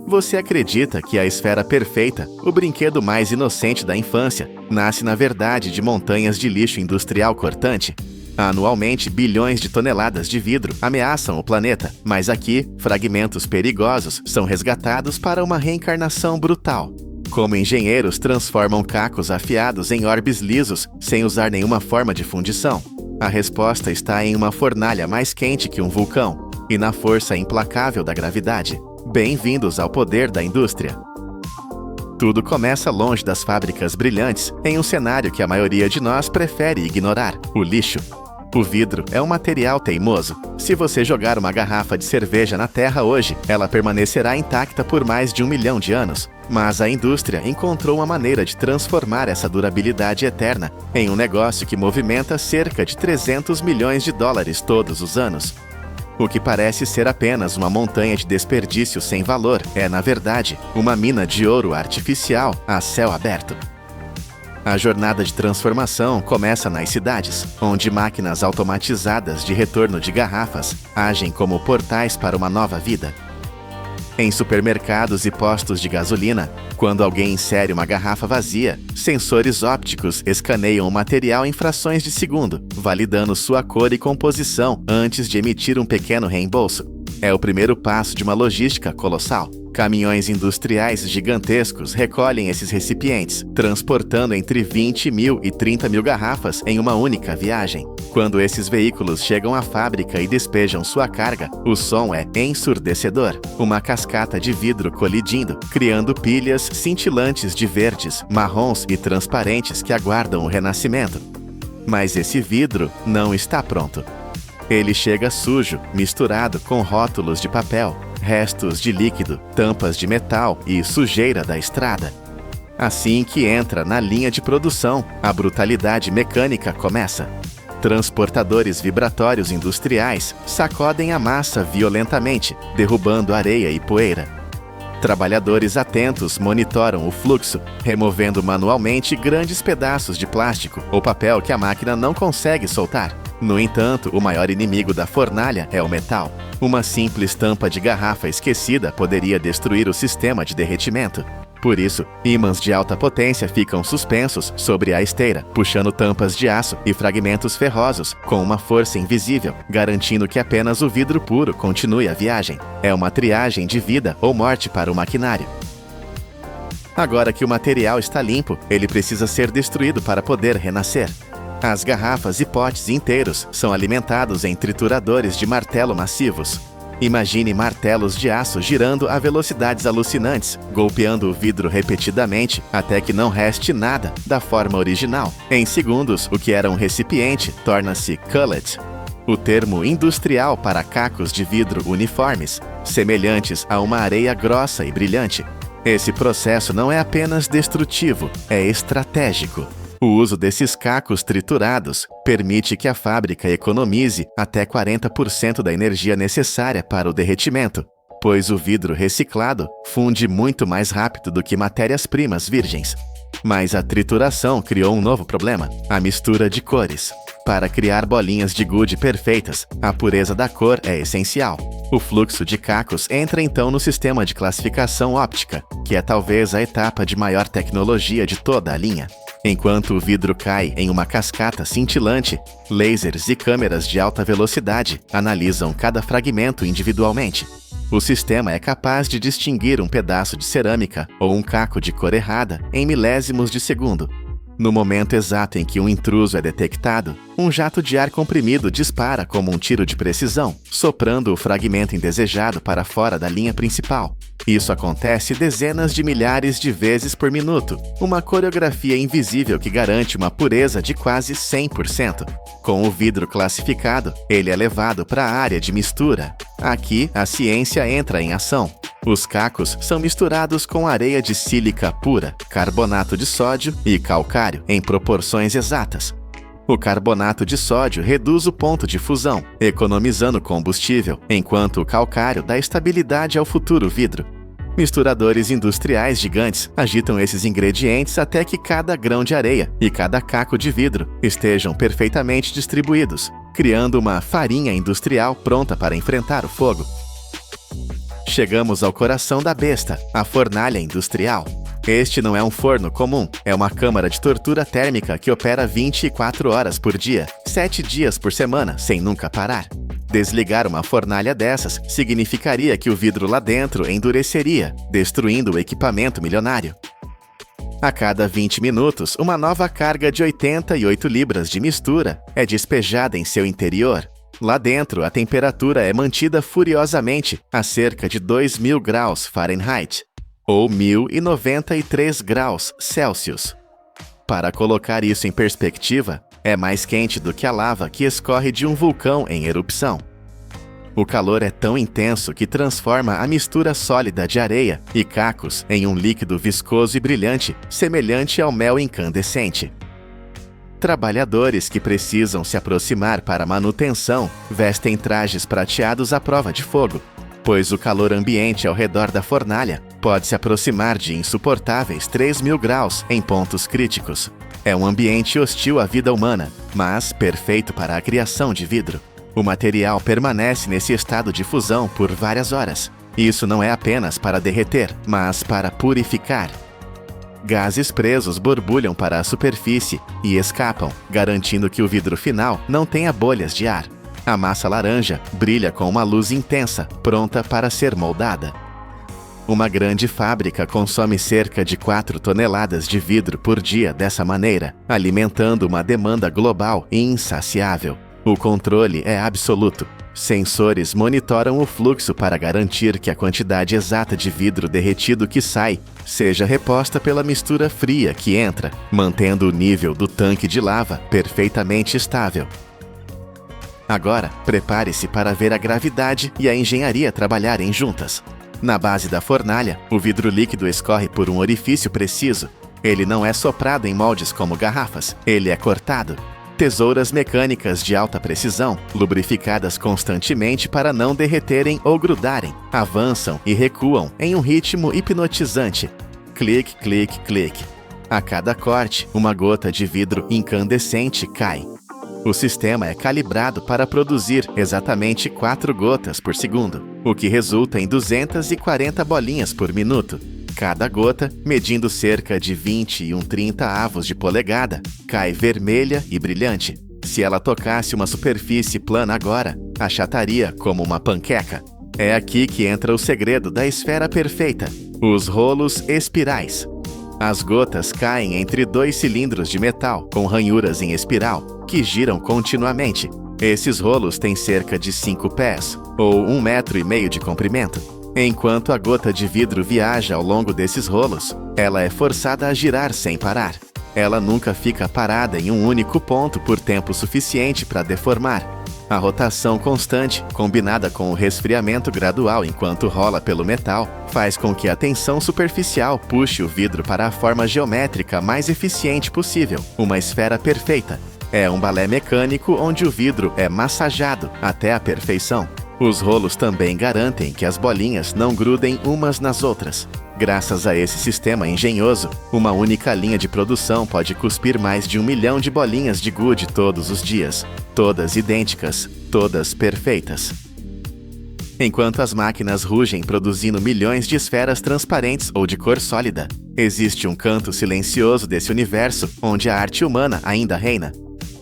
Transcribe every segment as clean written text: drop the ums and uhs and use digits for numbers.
Você acredita que a esfera perfeita, o brinquedo mais inocente da infância, nasce na verdade de montanhas de lixo industrial cortante? Anualmente, bilhões de toneladas de vidro ameaçam o planeta, mas aqui, fragmentos perigosos são resgatados para uma reencarnação brutal. Como engenheiros transformam cacos afiados em orbes lisos sem usar nenhuma forma de fundição? A resposta está em uma fornalha mais quente que um vulcão e na força implacável da gravidade. Bem-vindos ao poder da indústria. Tudo começa longe das fábricas brilhantes, em um cenário que a maioria de nós prefere ignorar: o lixo. O vidro é um material teimoso. Se você jogar uma garrafa de cerveja na terra hoje, ela permanecerá intacta por mais de 1 milhão de anos. Mas a indústria encontrou uma maneira de transformar essa durabilidade eterna em um negócio que movimenta cerca de 300 milhões de dólares todos os anos. O que parece ser apenas uma montanha de desperdício sem valor é, na verdade, uma mina de ouro artificial a céu aberto. A jornada de transformação começa nas cidades, onde máquinas automatizadas de retorno de garrafas agem como portais para uma nova vida. Em supermercados e postos de gasolina, quando alguém insere uma garrafa vazia, sensores ópticos escaneiam o material em frações de segundo, validando sua cor e composição antes de emitir um pequeno reembolso. É o primeiro passo de uma logística colossal. Caminhões industriais gigantescos recolhem esses recipientes, transportando entre 20 mil e 30 mil garrafas em uma única viagem. Quando esses veículos chegam à fábrica e despejam sua carga, o som é ensurdecedor. Uma cascata de vidro colidindo, criando pilhas cintilantes de verdes, marrons e transparentes que aguardam o renascimento. Mas esse vidro não está pronto. Ele chega sujo, misturado com rótulos de papel, restos de líquido, tampas de metal e sujeira da estrada. Assim que entra na linha de produção, a brutalidade mecânica começa. Transportadores vibratórios industriais sacodem a massa violentamente, derrubando areia e poeira. Trabalhadores atentos monitoram o fluxo, removendo manualmente grandes pedaços de plástico ou papel que a máquina não consegue soltar. No entanto, o maior inimigo da fornalha é o metal. Uma simples tampa de garrafa esquecida poderia destruir o sistema de derretimento. Por isso, ímãs de alta potência ficam suspensos sobre a esteira, puxando tampas de aço e fragmentos ferrosos com uma força invisível, garantindo que apenas o vidro puro continue a viagem. É uma triagem de vida ou morte para o maquinário. Agora que o material está limpo, ele precisa ser destruído para poder renascer. As garrafas e potes inteiros são alimentados em trituradores de martelo massivos. Imagine martelos de aço girando a velocidades alucinantes, golpeando o vidro repetidamente até que não reste nada da forma original. Em segundos, o que era um recipiente torna-se cullet, o termo industrial para cacos de vidro uniformes, semelhantes a uma areia grossa e brilhante. Esse processo não é apenas destrutivo, é estratégico. O uso desses cacos triturados permite que a fábrica economize até 40% da energia necessária para o derretimento, pois o vidro reciclado funde muito mais rápido do que matérias-primas virgens. Mas a trituração criou um novo problema: a mistura de cores. Para criar bolinhas de gude perfeitas, a pureza da cor é essencial. O fluxo de cacos entra então no sistema de classificação óptica, que é talvez a etapa de maior tecnologia de toda a linha. Enquanto o vidro cai em uma cascata cintilante, lasers e câmeras de alta velocidade analisam cada fragmento individualmente. O sistema é capaz de distinguir um pedaço de cerâmica ou um caco de cor errada em milésimos de segundo. No momento exato em que um intruso é detectado, um jato de ar comprimido dispara como um tiro de precisão, soprando o fragmento indesejado para fora da linha principal. Isso acontece dezenas de milhares de vezes por minuto, uma coreografia invisível que garante uma pureza de quase 100%. Com o vidro classificado, ele é levado para a área de mistura. Aqui, a ciência entra em ação. Os cacos são misturados com areia de sílica pura, carbonato de sódio e calcário em proporções exatas. O carbonato de sódio reduz o ponto de fusão, economizando combustível, enquanto o calcário dá estabilidade ao futuro vidro. Misturadores industriais gigantes agitam esses ingredientes até que cada grão de areia e cada caco de vidro estejam perfeitamente distribuídos, criando uma farinha industrial pronta para enfrentar o fogo. chegamos ao coração da besta, a fornalha industrial. Este não é um forno comum, é uma câmara de tortura térmica que opera 24 horas por dia, 7 dias por semana, sem nunca parar. Desligar uma fornalha dessas significaria que o vidro lá dentro endureceria, destruindo o equipamento milionário. A cada 20 minutos, uma nova carga de 88 libras de mistura é despejada em seu interior. Lá dentro, a temperatura é mantida furiosamente a cerca de 2.000 graus Fahrenheit, ou 1.093 graus Celsius. Para colocar isso em perspectiva, é mais quente do que a lava que escorre de um vulcão em erupção. O calor é tão intenso que transforma a mistura sólida de areia e cacos em um líquido viscoso e brilhante, semelhante ao mel incandescente. Trabalhadores que precisam se aproximar para manutenção vestem trajes prateados à prova de fogo, pois o calor ambiente ao redor da fornalha pode se aproximar de insuportáveis 3.000 graus em pontos críticos. É um ambiente hostil à vida humana, mas perfeito para a criação de vidro. O material permanece nesse estado de fusão por várias horas. Isso não é apenas para derreter, mas para purificar. Gases presos borbulham para a superfície e escapam, garantindo que o vidro final não tenha bolhas de ar. A massa laranja brilha com uma luz intensa, pronta para ser moldada. Uma grande fábrica consome cerca de 4 toneladas de vidro por dia dessa maneira, alimentando uma demanda global e insaciável. O controle é absoluto. Sensores monitoram o fluxo para garantir que a quantidade exata de vidro derretido que sai seja reposta pela mistura fria que entra, mantendo o nível do tanque de lava perfeitamente estável. Agora, prepare-se para ver a gravidade e a engenharia trabalharem juntas. Na base da fornalha, o vidro líquido escorre por um orifício preciso. Ele não é soprado em moldes como garrafas, ele é cortado. Tesouras mecânicas de alta precisão, lubrificadas constantemente para não derreterem ou grudarem, avançam e recuam em um ritmo hipnotizante. Clique, clique, clique. A cada corte, uma gota de vidro incandescente cai. O sistema é calibrado para produzir exatamente 4 gotas por segundo, o que resulta em 240 bolinhas por minuto. Cada gota, medindo cerca de 20 e 1/30 avos de polegada, cai vermelha e brilhante. Se ela tocasse uma superfície plana agora, achataria como uma panqueca. É aqui que entra o segredo da esfera perfeita, os rolos espirais. As gotas caem entre 2 cilindros de metal com ranhuras em espiral, que giram continuamente. Esses rolos têm cerca de 5 pés, ou 1,5 metro de comprimento. Enquanto a gota de vidro viaja ao longo desses rolos, ela é forçada a girar sem parar. Ela nunca fica parada em um único ponto por tempo suficiente para deformar. A rotação constante, combinada com o resfriamento gradual enquanto rola pelo metal, faz com que a tensão superficial puxe o vidro para a forma geométrica mais eficiente possível, uma esfera perfeita. É um balé mecânico onde o vidro é massageado até a perfeição. Os rolos também garantem que as bolinhas não grudem umas nas outras. Graças a esse sistema engenhoso, uma única linha de produção pode cuspir mais de 1 milhão de bolinhas de gude todos os dias. Todas idênticas, todas perfeitas. Enquanto as máquinas rugem produzindo milhões de esferas transparentes ou de cor sólida, existe um canto silencioso desse universo onde a arte humana ainda reina.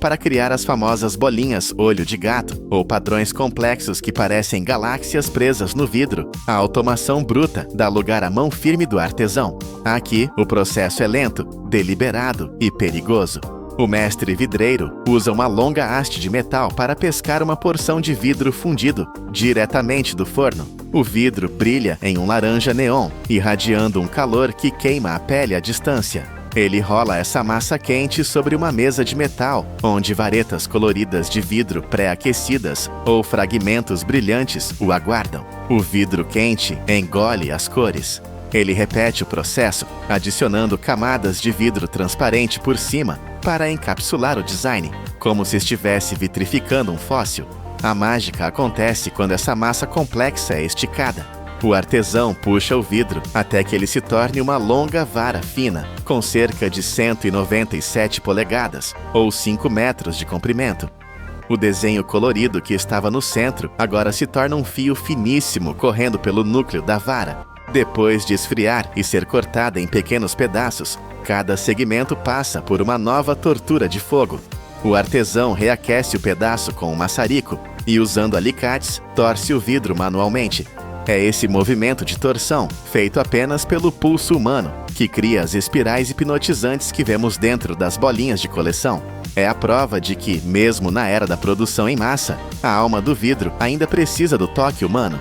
Para criar as famosas bolinhas olho de gato, ou padrões complexos que parecem galáxias presas no vidro, a automação bruta dá lugar à mão firme do artesão. Aqui, o processo é lento, deliberado e perigoso. O mestre vidreiro usa uma longa haste de metal para pescar uma porção de vidro fundido diretamente do forno. O vidro brilha em um laranja neon, irradiando um calor que queima a pele à distância. Ele rola essa massa quente sobre uma mesa de metal, onde varetas coloridas de vidro pré-aquecidas ou fragmentos brilhantes o aguardam. O vidro quente engole as cores. Ele repete o processo, adicionando camadas de vidro transparente por cima para encapsular o design, como se estivesse vitrificando um fóssil. A mágica acontece quando essa massa complexa é esticada. O artesão puxa o vidro até que ele se torne uma longa vara fina, com cerca de 197 polegadas, ou 5 metros de comprimento. O desenho colorido que estava no centro agora se torna um fio finíssimo correndo pelo núcleo da vara. Depois de esfriar e ser cortada em pequenos pedaços, cada segmento passa por uma nova tortura de fogo. O artesão reaquece o pedaço com um maçarico e, usando alicates, torce o vidro manualmente. É esse movimento de torção, feito apenas pelo pulso humano, que cria as espirais hipnotizantes que vemos dentro das bolinhas de coleção. É a prova de que, mesmo na era da produção em massa, a alma do vidro ainda precisa do toque humano.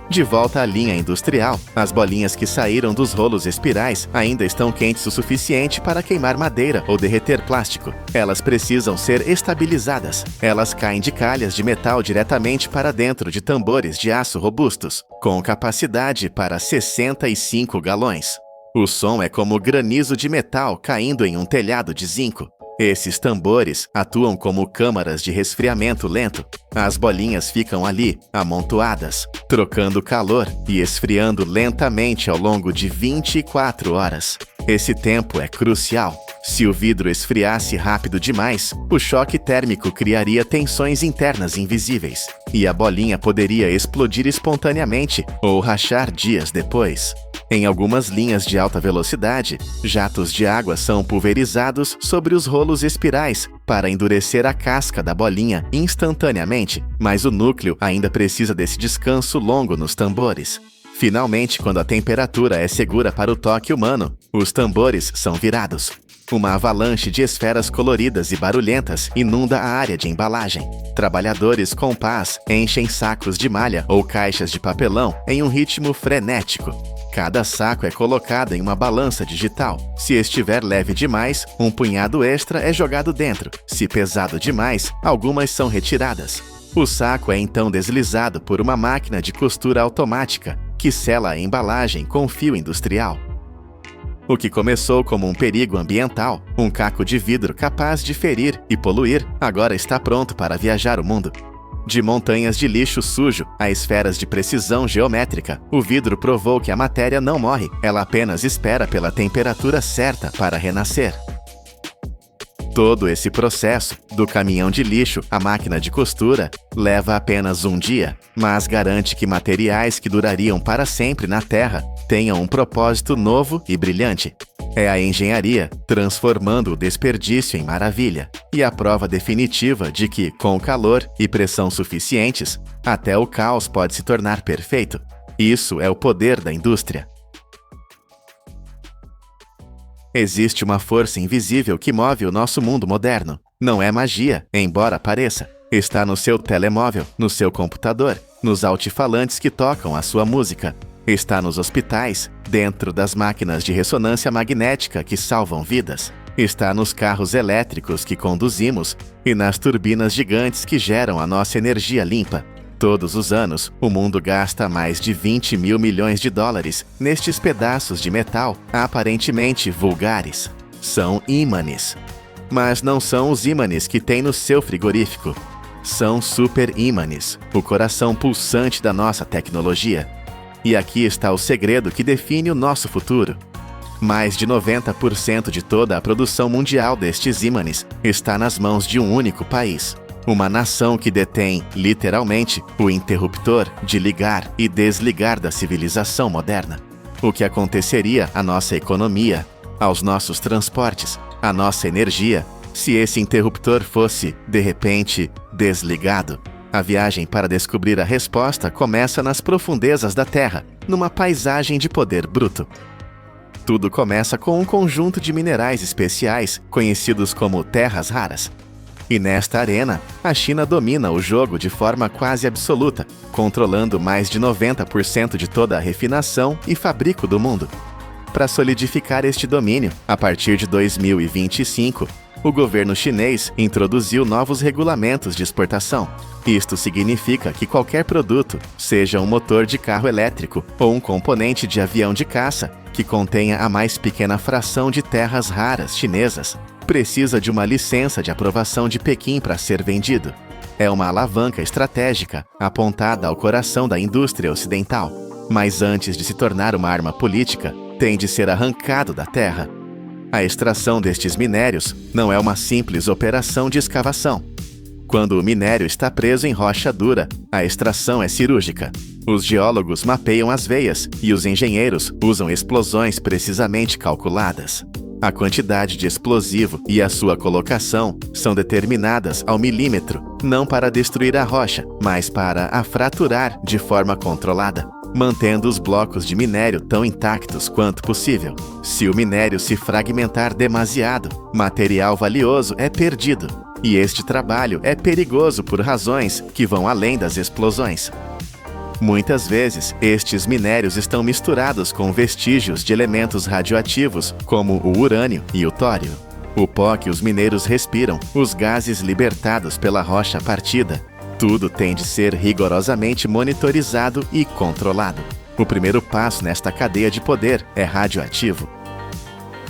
De volta à linha industrial, as bolinhas que saíram dos rolos espirais ainda estão quentes o suficiente para queimar madeira ou derreter plástico. Elas precisam ser estabilizadas. Elas caem de calhas de metal diretamente para dentro de tambores de aço robustos, com capacidade para 65 galões. O som é como granizo de metal caindo em um telhado de zinco. Esses tambores atuam como câmaras de resfriamento lento. As bolinhas ficam ali, amontoadas, trocando calor e esfriando lentamente ao longo de 24 horas. Esse tempo é crucial. Se o vidro esfriasse rápido demais, o choque térmico criaria tensões internas invisíveis, e a bolinha poderia explodir espontaneamente ou rachar dias depois. Em algumas linhas de alta velocidade, jatos de água são pulverizados sobre os rolos espirais para endurecer a casca da bolinha instantaneamente, mas o núcleo ainda precisa desse descanso longo nos tambores. Finalmente, quando a temperatura é segura para o toque humano, os tambores são virados. Uma avalanche de esferas coloridas e barulhentas inunda a área de embalagem. Trabalhadores com pás enchem sacos de malha ou caixas de papelão em um ritmo frenético. Cada saco é colocado em uma balança digital. Se estiver leve demais, um punhado extra é jogado dentro. Se pesado demais, algumas são retiradas. O saco é então deslizado por uma máquina de costura automática, que sela a embalagem com fio industrial. O que começou como um perigo ambiental, um caco de vidro capaz de ferir e poluir, agora está pronto para viajar o mundo. De montanhas de lixo sujo a esferas de precisão geométrica, o vidro provou que a matéria não morre, ela apenas espera pela temperatura certa para renascer. Todo esse processo, do caminhão de lixo à máquina de costura, leva apenas um dia, mas garante que materiais que durariam para sempre na Terra tenham um propósito novo e brilhante. É a engenharia transformando o desperdício em maravilha, e a prova definitiva de que, com calor e pressão suficientes, até o caos pode se tornar perfeito. Isso é o poder da indústria. Existe uma força invisível que move o nosso mundo moderno. Não é magia, embora pareça. Está no seu telemóvel, no seu computador, nos altifalantes que tocam a sua música. Está nos hospitais, dentro das máquinas de ressonância magnética que salvam vidas. Está nos carros elétricos que conduzimos e nas turbinas gigantes que geram a nossa energia limpa. Todos os anos, o mundo gasta mais de 20 mil milhões de dólares nestes pedaços de metal aparentemente vulgares. São ímãs. Mas não são os ímãs que tem no seu frigorífico. São super-ímãs, o coração pulsante da nossa tecnologia. E aqui está o segredo que define o nosso futuro. Mais de 90% de toda a produção mundial destes ímãs está nas mãos de um único país. Uma nação que detém, literalmente, o interruptor de ligar e desligar da civilização moderna. O que aconteceria à nossa economia, aos nossos transportes, à nossa energia, se esse interruptor fosse, de repente, desligado? A viagem para descobrir a resposta começa nas profundezas da Terra, numa paisagem de poder bruto. Tudo começa com um conjunto de minerais especiais, conhecidos como terras raras. E nesta arena, a China domina o jogo de forma quase absoluta, controlando mais de 90% de toda a refinação e fabrico do mundo. Para solidificar este domínio, a partir de 2025, o governo chinês introduziu novos regulamentos de exportação. Isto significa que qualquer produto, seja um motor de carro elétrico ou um componente de avião de caça, que contenha a mais pequena fração de terras raras chinesas, precisa de uma licença de aprovação de Pequim para ser vendido. É uma alavanca estratégica apontada ao coração da indústria ocidental. Mas antes de se tornar uma arma política, tem de ser arrancado da terra. A extração destes minérios não é uma simples operação de escavação. Quando o minério está preso em rocha dura, a extração é cirúrgica. Os geólogos mapeiam as veias e os engenheiros usam explosões precisamente calculadas. A quantidade de explosivo e a sua colocação são determinadas ao milímetro, não para destruir a rocha, mas para a fraturar de forma controlada, mantendo os blocos de minério tão intactos quanto possível. Se o minério se fragmentar demasiado, material valioso é perdido, e este trabalho é perigoso por razões que vão além das explosões. Muitas vezes, estes minérios estão misturados com vestígios de elementos radioativos, como o urânio e o tório. O pó que os mineiros respiram, os gases libertados pela rocha partida, tudo tem de ser rigorosamente monitorizado e controlado. O primeiro passo nesta cadeia de poder é radioativo.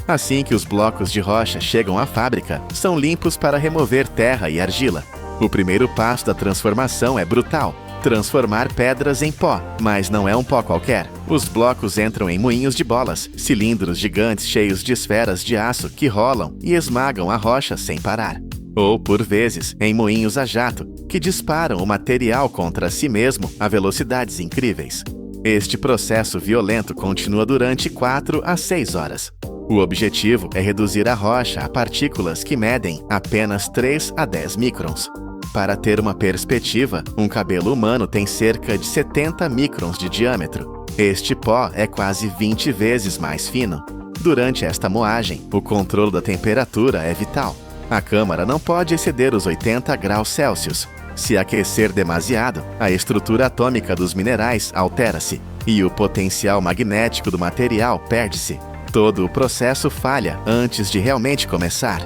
Assim que os blocos de rocha chegam à fábrica, são limpos para remover terra e argila. O primeiro passo da transformação é brutal: transformar pedras em pó, mas não é um pó qualquer. Os blocos entram em moinhos de bolas, cilindros gigantes cheios de esferas de aço que rolam e esmagam a rocha sem parar. Ou, por vezes, em moinhos a jato, que disparam o material contra si mesmo a velocidades incríveis. Este processo violento continua durante 4 a 6 horas. O objetivo é reduzir a rocha a partículas que medem apenas 3 a 10 microns. Para ter uma perspectiva, um cabelo humano tem cerca de 70 microns de diâmetro. Este pó é quase 20 vezes mais fino. Durante esta moagem, o controle da temperatura é vital. A câmara não pode exceder os 80 graus Celsius. Se aquecer demasiado, a estrutura atômica dos minerais altera-se e o potencial magnético do material perde-se. Todo o processo falha antes de realmente começar.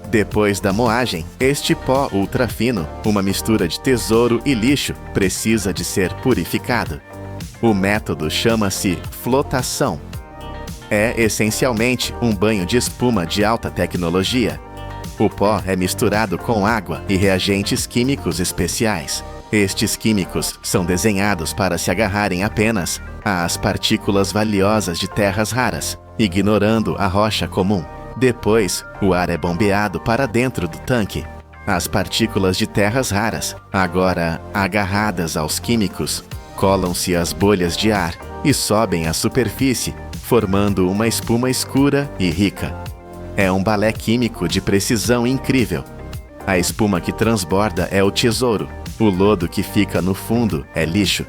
Depois da moagem, este pó ultrafino, uma mistura de tesouro e lixo, precisa de ser purificado. O método chama-se flotação. É essencialmente um banho de espuma de alta tecnologia. O pó é misturado com água e reagentes químicos especiais. Estes químicos são desenhados para se agarrarem apenas às partículas valiosas de terras raras, ignorando a rocha comum. Depois, o ar é bombeado para dentro do tanque. As partículas de terras raras, agora agarradas aos químicos, colam-se às bolhas de ar e sobem à superfície, formando uma espuma escura e rica. É um balé químico de precisão incrível. A espuma que transborda é o tesouro. O lodo que fica no fundo é lixo.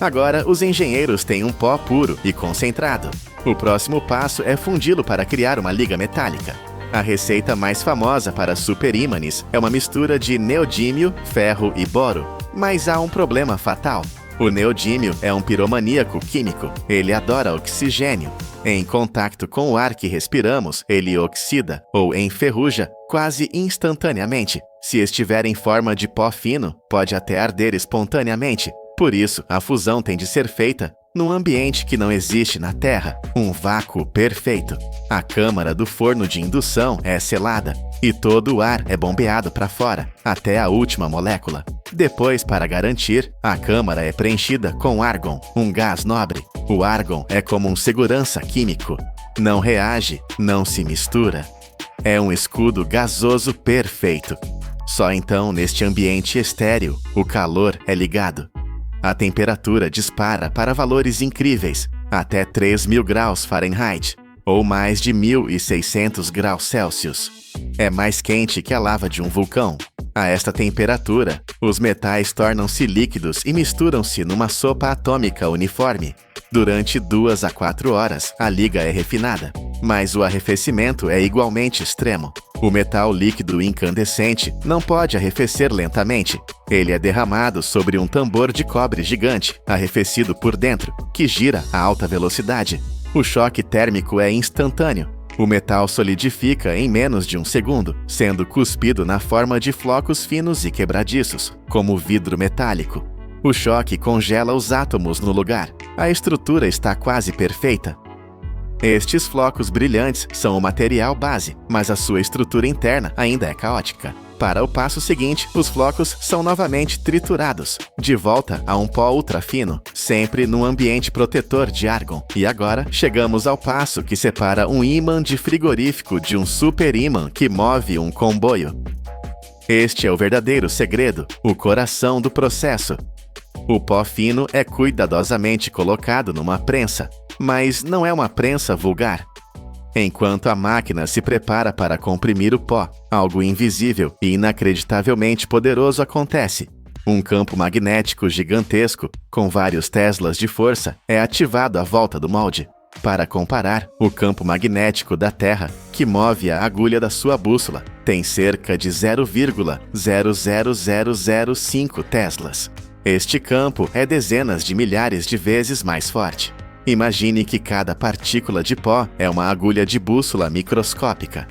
Agora, os engenheiros têm um pó puro e concentrado. O próximo passo é fundi-lo para criar uma liga metálica. A receita mais famosa para superímãs é uma mistura de neodímio, ferro e boro. Mas há um problema fatal. O neodímio é um piromaníaco químico. Ele adora oxigênio. Em contato com o ar que respiramos, ele oxida ou enferruja quase instantaneamente. Se estiver em forma de pó fino, pode até arder espontaneamente. Por isso, a fusão tem de ser feita num ambiente que não existe na Terra, um vácuo perfeito. A câmara do forno de indução é selada e todo o ar é bombeado para fora, até a última molécula. Depois, para garantir, a câmara é preenchida com argon, um gás nobre. O argon é como um segurança químico. Não reage, não se mistura. É um escudo gasoso perfeito. Só então, neste ambiente estéril, o calor é ligado. A temperatura dispara para valores incríveis, até 3.000 graus Fahrenheit, ou mais de 1.600 graus Celsius. É mais quente que a lava de um vulcão. A esta temperatura, os metais tornam-se líquidos e misturam-se numa sopa atômica uniforme. Durante 2 a 4 horas, a liga é refinada, mas o arrefecimento é igualmente extremo. O metal líquido incandescente não pode arrefecer lentamente. Ele é derramado sobre um tambor de cobre gigante, arrefecido por dentro, que gira a alta velocidade. O choque térmico é instantâneo. O metal solidifica em menos de um segundo, sendo cuspido na forma de flocos finos e quebradiços, como vidro metálico. O choque congela os átomos no lugar. A estrutura está quase perfeita. Estes flocos brilhantes são o material base, mas a sua estrutura interna ainda é caótica. Para o passo seguinte, os flocos são novamente triturados, de volta a um pó ultrafino, sempre num ambiente protetor de argon. E agora, chegamos ao passo que separa um ímã de frigorífico de um superímã que move um comboio. Este é o verdadeiro segredo, o coração do processo. O pó fino é cuidadosamente colocado numa prensa, mas não é uma prensa vulgar. Enquanto a máquina se prepara para comprimir o pó, algo invisível e inacreditavelmente poderoso acontece. Um campo magnético gigantesco, com vários teslas de força, é ativado à volta do molde. Para comparar, o campo magnético da Terra, que move a agulha da sua bússola, tem cerca de 0,00005 teslas. Este campo é dezenas de milhares de vezes mais forte. Imagine que cada partícula de pó é uma agulha de bússola microscópica.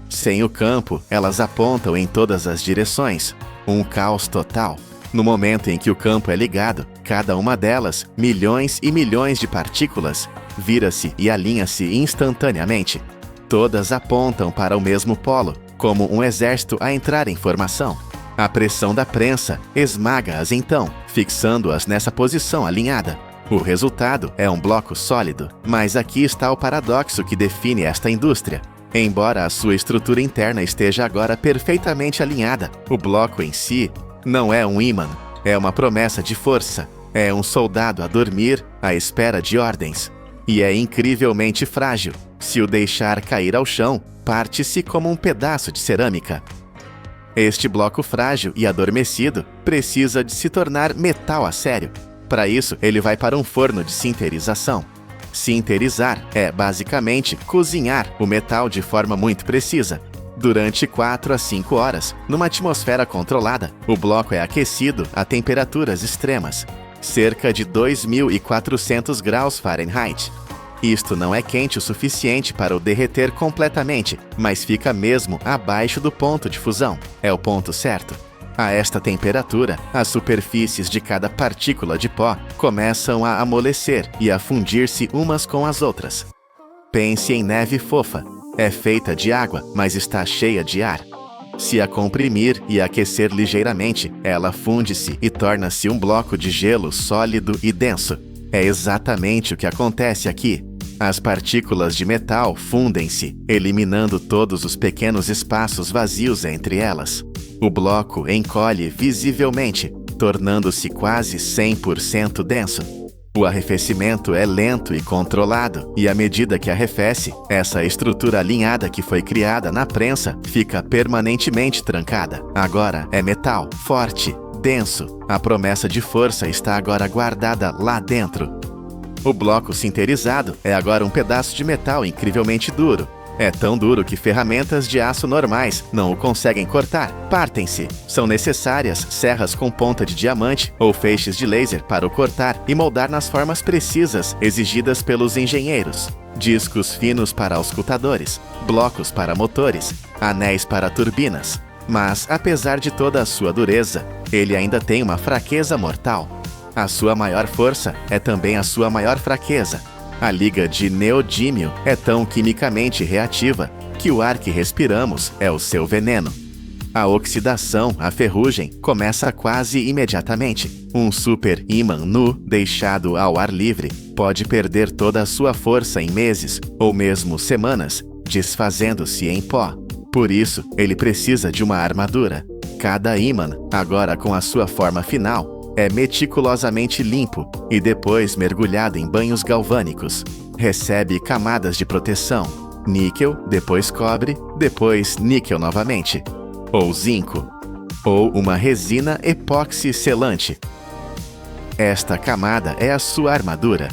Sem o campo, elas apontam em todas as direções. Um caos total. No momento em que o campo é ligado, cada uma delas, milhões e milhões de partículas, vira-se e alinha-se instantaneamente. Todas apontam para o mesmo polo, como um exército a entrar em formação. A pressão da prensa esmaga-as então, fixando-as nessa posição alinhada. O resultado é um bloco sólido, mas aqui está o paradoxo que define esta indústria. Embora a sua estrutura interna esteja agora perfeitamente alinhada, o bloco em si não é um ímã, é uma promessa de força, é um soldado a dormir à espera de ordens. E é incrivelmente frágil. Se o deixar cair ao chão, parte-se como um pedaço de cerâmica. Este bloco frágil e adormecido precisa de se tornar metal a sério. Para isso, ele vai para um forno de sinterização. Sinterizar é, basicamente, cozinhar o metal de forma muito precisa. Durante 4 a 5 horas, numa atmosfera controlada, o bloco é aquecido a temperaturas extremas, cerca de 2.400 graus Fahrenheit. Isto não é quente o suficiente para o derreter completamente, mas fica mesmo abaixo do ponto de fusão. É o ponto certo. A esta temperatura, as superfícies de cada partícula de pó começam a amolecer e a fundir-se umas com as outras. Pense em neve fofa. É feita de água, mas está cheia de ar. Se a comprimir e aquecer ligeiramente, ela funde-se e torna-se um bloco de gelo sólido e denso. É exatamente o que acontece aqui. As partículas de metal fundem-se, eliminando todos os pequenos espaços vazios entre elas. O bloco encolhe visivelmente, tornando-se quase 100% denso. O arrefecimento é lento e controlado, e à medida que arrefece, essa estrutura alinhada que foi criada na prensa fica permanentemente trancada. Agora é metal, forte, denso. A promessa de força está agora guardada lá dentro. O bloco sinterizado é agora um pedaço de metal incrivelmente duro. É tão duro que ferramentas de aço normais não o conseguem cortar, partem-se. São necessárias serras com ponta de diamante ou feixes de laser para o cortar e moldar nas formas precisas exigidas pelos engenheiros. Discos finos para auscultadores, blocos para motores, anéis para turbinas. Mas, apesar de toda a sua dureza, ele ainda tem uma fraqueza mortal. A sua maior força é também a sua maior fraqueza. A liga de neodímio é tão quimicamente reativa que o ar que respiramos é o seu veneno. A oxidação, a ferrugem, começa quase imediatamente. Um super ímã nu, deixado ao ar livre, pode perder toda a sua força em meses, ou mesmo semanas, desfazendo-se em pó. Por isso, ele precisa de uma armadura. Cada ímã, agora com a sua forma final, é meticulosamente limpo e depois mergulhado em banhos galvânicos. Recebe camadas de proteção, níquel, depois cobre, depois níquel novamente, ou zinco, ou uma resina epóxi selante. Esta camada é a sua armadura.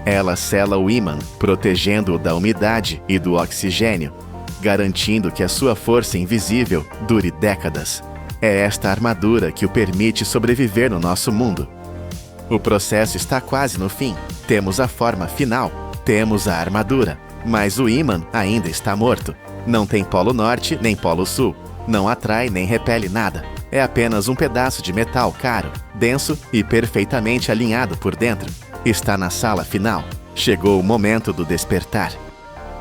Ela sela o ímã, protegendo-o da umidade e do oxigênio, garantindo que a sua força invisível dure décadas. É esta armadura que o permite sobreviver no nosso mundo. O processo está quase no fim. Temos a forma final, temos a armadura, mas o ímã ainda está morto. Não tem polo norte nem polo sul. Não atrai nem repele nada. É apenas um pedaço de metal caro, denso e perfeitamente alinhado por dentro. Está na sala final. Chegou o momento do despertar.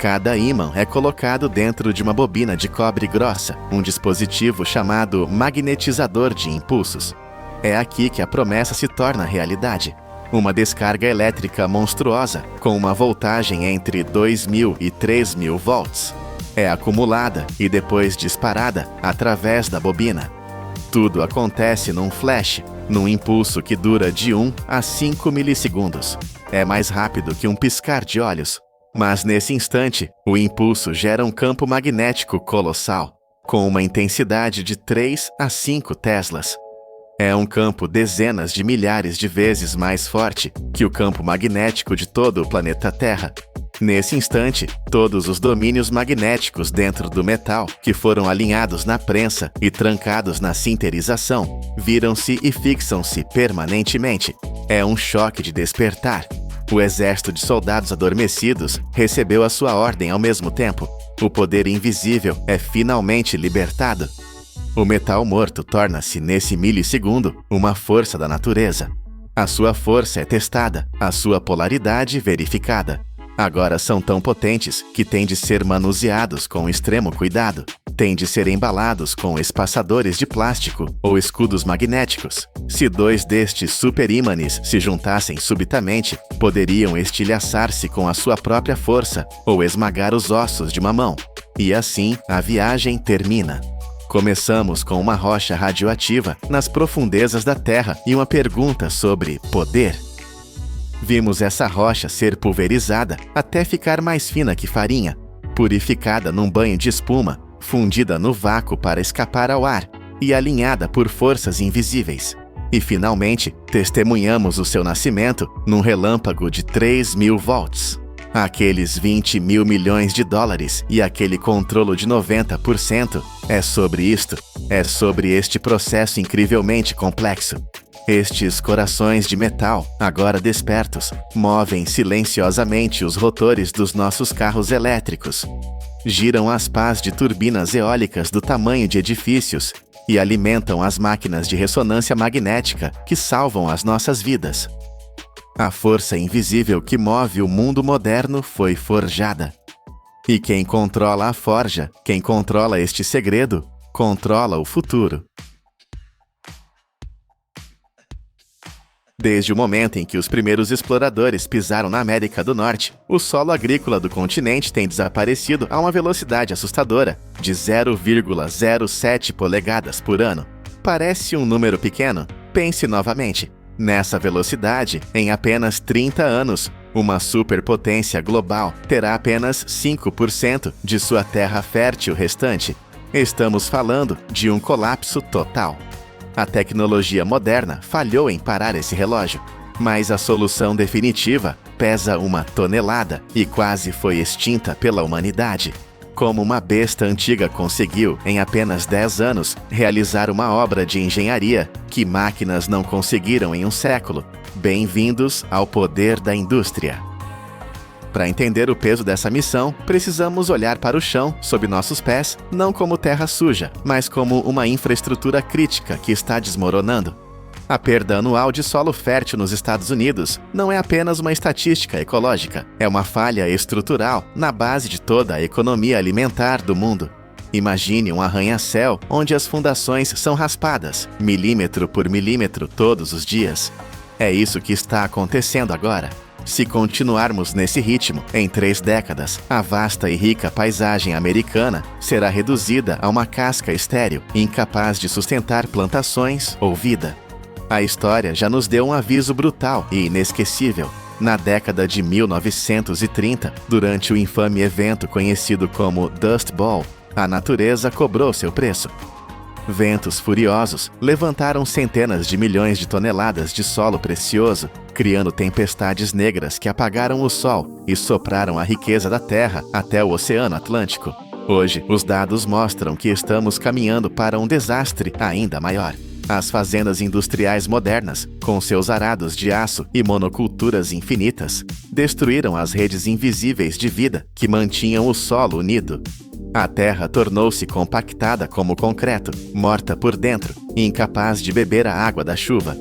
Cada ímã é colocado dentro de uma bobina de cobre grossa, um dispositivo chamado magnetizador de impulsos. É aqui que a promessa se torna realidade. Uma descarga elétrica monstruosa, com uma voltagem entre 2.000 e 3.000 volts. É acumulada e depois disparada através da bobina. Tudo acontece num flash, num impulso que dura de 1 a 5 milissegundos. É mais rápido que um piscar de olhos. Mas nesse instante, o impulso gera um campo magnético colossal, com uma intensidade de 3 a 5 teslas. É um campo dezenas de milhares de vezes mais forte que o campo magnético de todo o planeta Terra. Nesse instante, todos os domínios magnéticos dentro do metal, que foram alinhados na prensa e trancados na sinterização, viram-se e fixam-se permanentemente. É um choque de despertar. O exército de soldados adormecidos recebeu a sua ordem ao mesmo tempo. O poder invisível é finalmente libertado. O metal morto torna-se, nesse milissegundo, uma força da natureza. A sua força é testada, a sua polaridade verificada. Agora são tão potentes que têm de ser manuseados com extremo cuidado. Têm de ser embalados com espaçadores de plástico ou escudos magnéticos. Se 2 destes superímãs se juntassem subitamente, poderiam estilhaçar-se com a sua própria força ou esmagar os ossos de uma mão. E assim, a viagem termina. Começamos com uma rocha radioativa nas profundezas da Terra e uma pergunta sobre poder. Vimos essa rocha ser pulverizada até ficar mais fina que farinha, purificada num banho de espuma, fundida no vácuo para escapar ao ar e alinhada por forças invisíveis. E finalmente, testemunhamos o seu nascimento num relâmpago de 3.000 volts. Aqueles 20 mil milhões de dólares e aquele controlo de 90%, é sobre isto. É sobre este processo incrivelmente complexo. Estes corações de metal, agora despertos, movem silenciosamente os rotores dos nossos carros elétricos. Giram as pás de turbinas eólicas do tamanho de edifícios e alimentam as máquinas de ressonância magnética que salvam as nossas vidas. A força invisível que move o mundo moderno foi forjada. E quem controla a forja, quem controla este segredo, controla o futuro. Desde o momento em que os primeiros exploradores pisaram na América do Norte, o solo agrícola do continente tem desaparecido a uma velocidade assustadora, de 0,07 polegadas por ano. Parece um número pequeno? Pense novamente. Nessa velocidade, em apenas 30 anos, uma superpotência global terá apenas 5% de sua terra fértil restante. Estamos falando de um colapso total. A tecnologia moderna falhou em parar esse relógio, mas a solução definitiva pesa 1 tonelada e quase foi extinta pela humanidade. Como uma besta antiga conseguiu, em apenas 10 anos, realizar uma obra de engenharia que máquinas não conseguiram em um século. Bem-vindos ao poder da indústria. Para entender o peso dessa missão, precisamos olhar para o chão, sob nossos pés, não como terra suja, mas como uma infraestrutura crítica que está desmoronando. A perda anual de solo fértil nos Estados Unidos não é apenas uma estatística ecológica, é uma falha estrutural na base de toda a economia alimentar do mundo. Imagine um arranha-céu onde as fundações são raspadas, milímetro por milímetro, todos os dias. É isso que está acontecendo agora. Se continuarmos nesse ritmo, em 3 décadas, a vasta e rica paisagem americana será reduzida a uma casca estéril, incapaz de sustentar plantações ou vida. A história já nos deu um aviso brutal e inesquecível. Na década de 1930, durante o infame evento conhecido como Dust Bowl, a natureza cobrou seu preço. Ventos furiosos levantaram centenas de milhões de toneladas de solo precioso, criando tempestades negras que apagaram o sol e sopraram a riqueza da terra até o Oceano Atlântico. Hoje, os dados mostram que estamos caminhando para um desastre ainda maior. As fazendas industriais modernas, com seus arados de aço e monoculturas infinitas, destruíram as redes invisíveis de vida que mantinham o solo unido. A terra tornou-se compactada como concreto, morta por dentro e incapaz de beber a água da chuva.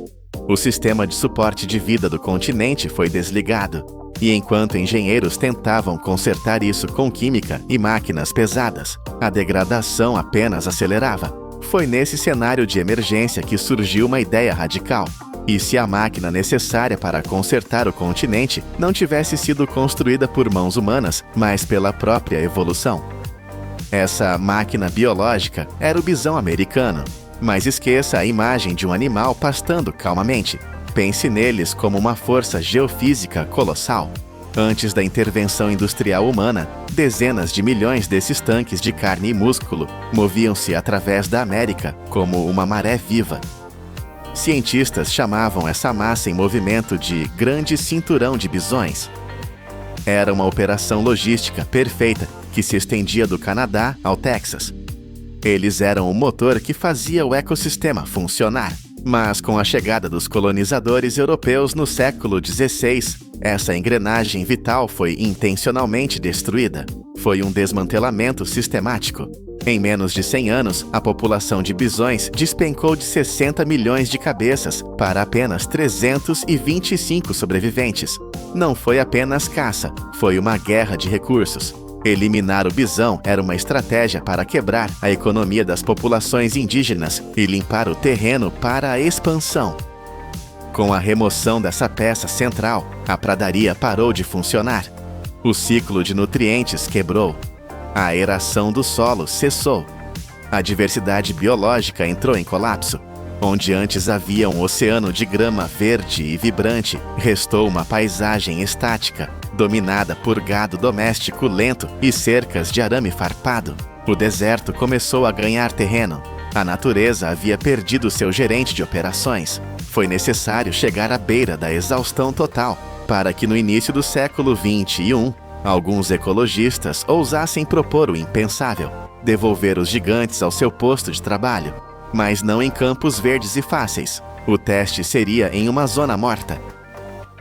O sistema de suporte de vida do continente foi desligado, e enquanto engenheiros tentavam consertar isso com química e máquinas pesadas, a degradação apenas acelerava. Foi nesse cenário de emergência que surgiu uma ideia radical. E se a máquina necessária para consertar o continente não tivesse sido construída por mãos humanas, mas pela própria evolução? Essa máquina biológica era o bisão americano. Mas esqueça a imagem de um animal pastando calmamente. Pense neles como uma força geofísica colossal. Antes da intervenção industrial humana, dezenas de milhões desses tanques de carne e músculo moviam-se através da América como uma maré viva. Cientistas chamavam essa massa em movimento de Grande Cinturão de Bisões. Era uma operação logística perfeita que se estendia do Canadá ao Texas. Eles eram o motor que fazia o ecossistema funcionar. Mas com a chegada dos colonizadores europeus no século XVI, essa engrenagem vital foi intencionalmente destruída. Foi um desmantelamento sistemático. Em menos de 100 anos, a população de bisões despencou de 60 milhões de cabeças para apenas 325 sobreviventes. Não foi apenas caça, foi uma guerra de recursos. Eliminar o bisão era uma estratégia para quebrar a economia das populações indígenas e limpar o terreno para a expansão. Com a remoção dessa peça central, a pradaria parou de funcionar. O ciclo de nutrientes quebrou. A aeração do solo cessou. A diversidade biológica entrou em colapso. Onde antes havia um oceano de grama verde e vibrante, restou uma paisagem estática, dominada por gado doméstico lento e cercas de arame farpado. O deserto começou a ganhar terreno. A natureza havia perdido seu gerente de operações. Foi necessário chegar à beira da exaustão total para que no início do século XXI, alguns ecologistas ousassem propor o impensável: devolver os gigantes ao seu posto de trabalho. Mas não em campos verdes e fáceis. O teste seria em uma zona morta.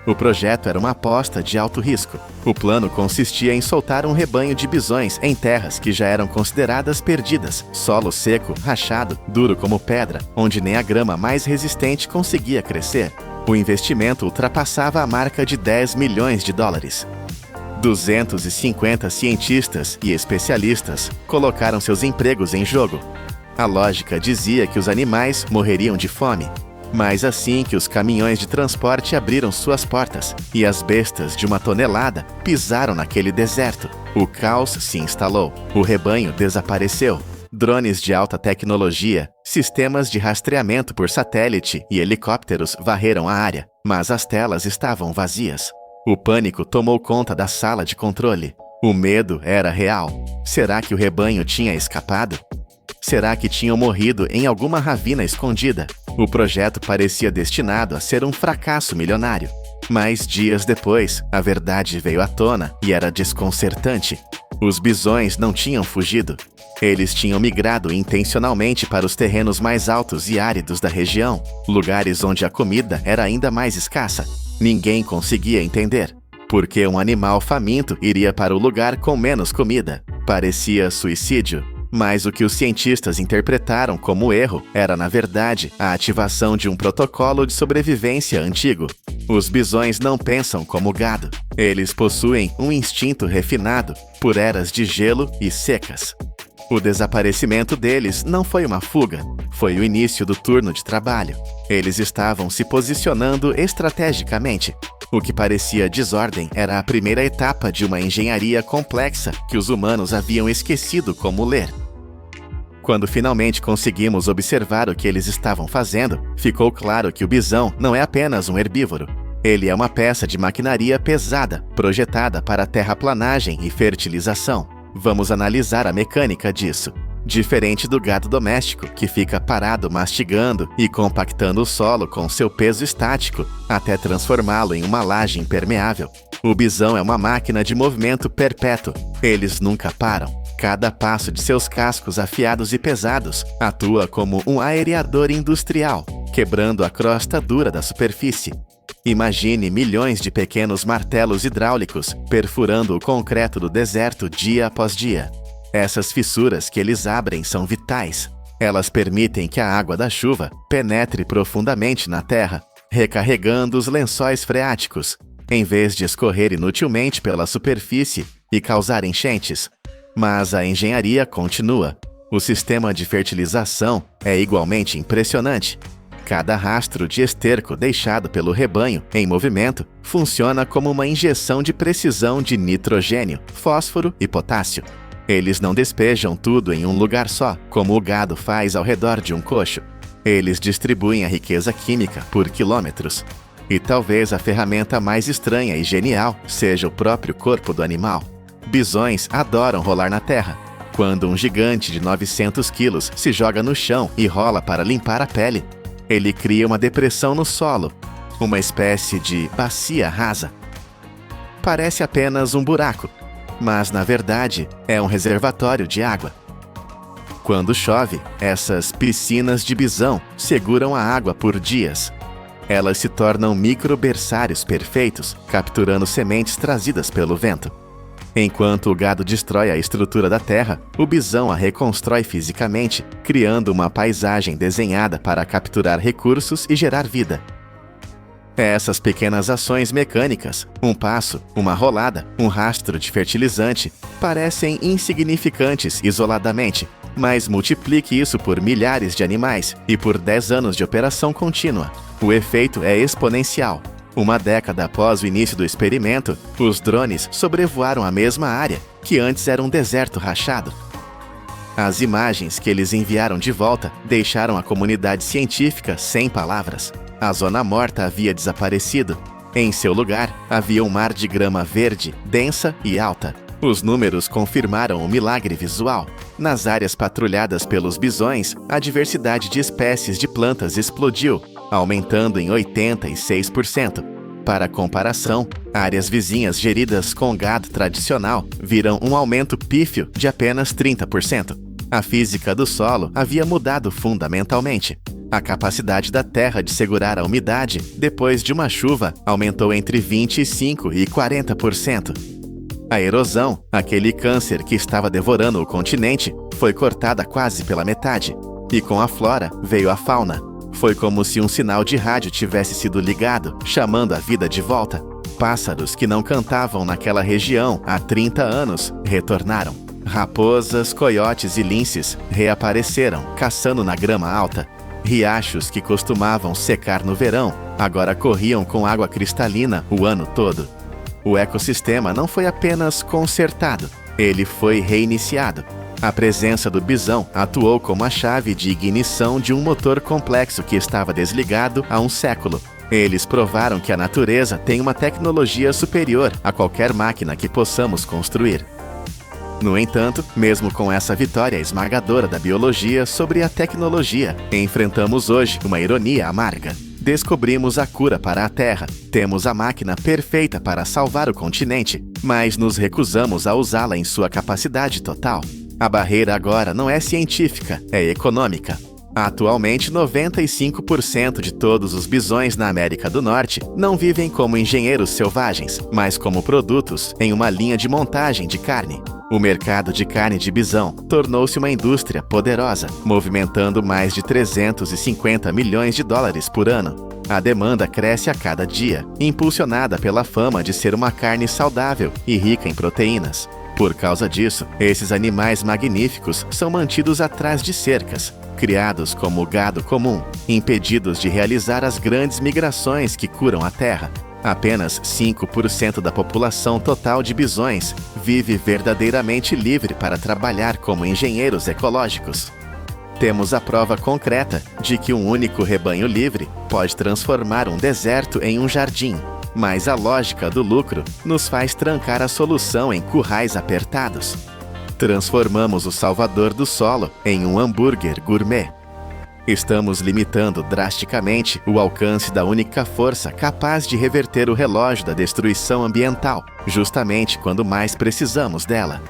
O projeto era uma aposta de alto risco. O plano consistia em soltar um rebanho de bisões em terras que já eram consideradas perdidas, solo seco, rachado, duro como pedra, onde nem a grama mais resistente conseguia crescer. O investimento ultrapassava a marca de 10 milhões de dólares. 250 cientistas e especialistas colocaram seus empregos em jogo. A lógica dizia que os animais morreriam de fome. Mas assim que os caminhões de transporte abriram suas portas e as bestas de 1 tonelada pisaram naquele deserto, o caos se instalou. O rebanho desapareceu. Drones de alta tecnologia, sistemas de rastreamento por satélite e helicópteros varreram a área, mas as telas estavam vazias. O pânico tomou conta da sala de controle. O medo era real. Será que o rebanho tinha escapado? Será que tinham morrido em alguma ravina escondida? O projeto parecia destinado a ser um fracasso milionário. Mas dias depois, a verdade veio à tona e era desconcertante. Os bisões não tinham fugido. Eles tinham migrado intencionalmente para os terrenos mais altos e áridos da região, lugares onde a comida era ainda mais escassa. Ninguém conseguia entender. Por que um animal faminto iria para o lugar com menos comida? Parecia suicídio. Mas o que os cientistas interpretaram como erro era, na verdade, a ativação de um protocolo de sobrevivência antigo. Os bisões não pensam como gado. Eles possuem um instinto refinado por eras de gelo e secas. O desaparecimento deles não foi uma fuga, foi o início do turno de trabalho. Eles estavam se posicionando estrategicamente. O que parecia desordem era a primeira etapa de uma engenharia complexa que os humanos haviam esquecido como ler. Quando finalmente conseguimos observar o que eles estavam fazendo, ficou claro que o bisão não é apenas um herbívoro. Ele é uma peça de maquinaria pesada, projetada para terraplanagem e fertilização. Vamos analisar a mecânica disso. Diferente do gado doméstico, que fica parado mastigando e compactando o solo com seu peso estático até transformá-lo em uma laje impermeável, o bisão é uma máquina de movimento perpétuo. Eles nunca param. Cada passo de seus cascos afiados e pesados atua como um aereador industrial, quebrando a crosta dura da superfície. Imagine milhões de pequenos martelos hidráulicos perfurando o concreto do deserto dia após dia. Essas fissuras que eles abrem são vitais. Elas permitem que a água da chuva penetre profundamente na terra, recarregando os lençóis freáticos, em vez de escorrer inutilmente pela superfície e causar enchentes. Mas a engenharia continua. O sistema de fertilização é igualmente impressionante. Cada rastro de esterco deixado pelo rebanho em movimento funciona como uma injeção de precisão de nitrogênio, fósforo e potássio. Eles não despejam tudo em um lugar só, como o gado faz ao redor de um coxo. Eles distribuem a riqueza química por quilômetros. E talvez a ferramenta mais estranha e genial seja o próprio corpo do animal. Bisões adoram rolar na terra. Quando um gigante de 900 quilos se joga no chão e rola para limpar a pele, ele cria uma depressão no solo, uma espécie de bacia rasa. Parece apenas um buraco, mas na verdade é um reservatório de água. Quando chove, essas piscinas de bisão seguram a água por dias. Elas se tornam microberçários perfeitos, capturando sementes trazidas pelo vento. Enquanto o gado destrói a estrutura da terra, o bisão a reconstrói fisicamente, criando uma paisagem desenhada para capturar recursos e gerar vida. Essas pequenas ações mecânicas, um passo, uma rolada, um rastro de fertilizante, parecem insignificantes isoladamente, mas multiplique isso por milhares de animais e por 10 anos de operação contínua. O efeito é exponencial. Uma década após o início do experimento, os drones sobrevoaram a mesma área, que antes era um deserto rachado. As imagens que eles enviaram de volta deixaram a comunidade científica sem palavras. A zona morta havia desaparecido. Em seu lugar, havia um mar de grama verde, densa e alta. Os números confirmaram o milagre visual. Nas áreas patrulhadas pelos bisões, a diversidade de espécies de plantas explodiu, aumentando em 86%. Para comparação, áreas vizinhas geridas com gado tradicional viram um aumento pífio de apenas 30%. A física do solo havia mudado fundamentalmente. A capacidade da terra de segurar a umidade depois de uma chuva aumentou entre 25% e 40%. A erosão, aquele câncer que estava devorando o continente, foi cortada quase pela metade. E com a flora veio a fauna. Foi como se um sinal de rádio tivesse sido ligado, chamando a vida de volta. Pássaros que não cantavam naquela região há 30 anos retornaram. Raposas, coiotes e linces reapareceram, caçando na grama alta. Riachos que costumavam secar no verão, agora corriam com água cristalina o ano todo. O ecossistema não foi apenas consertado, ele foi reiniciado. A presença do bisão atuou como a chave de ignição de um motor complexo que estava desligado há um século. Eles provaram que a natureza tem uma tecnologia superior a qualquer máquina que possamos construir. No entanto, mesmo com essa vitória esmagadora da biologia sobre a tecnologia, enfrentamos hoje uma ironia amarga. Descobrimos a cura para a Terra, temos a máquina perfeita para salvar o continente, mas nos recusamos a usá-la em sua capacidade total. A barreira agora não é científica, é econômica. Atualmente, 95% de todos os bisões na América do Norte não vivem como engenheiros selvagens, mas como produtos em uma linha de montagem de carne. O mercado de carne de bisão tornou-se uma indústria poderosa, movimentando mais de 350 milhões de dólares por ano. A demanda cresce a cada dia, impulsionada pela fama de ser uma carne saudável e rica em proteínas. Por causa disso, esses animais magníficos são mantidos atrás de cercas, criados como gado comum, impedidos de realizar as grandes migrações que curam a terra. Apenas 5% da população total de bisões vive verdadeiramente livre para trabalhar como engenheiros ecológicos. Temos a prova concreta de que um único rebanho livre pode transformar um deserto em um jardim, mas a lógica do lucro nos faz trancar a solução em currais apertados. Transformamos o salvador do solo em um hambúrguer gourmet. Estamos limitando drasticamente o alcance da única força capaz de reverter o relógio da destruição ambiental, justamente quando mais precisamos dela.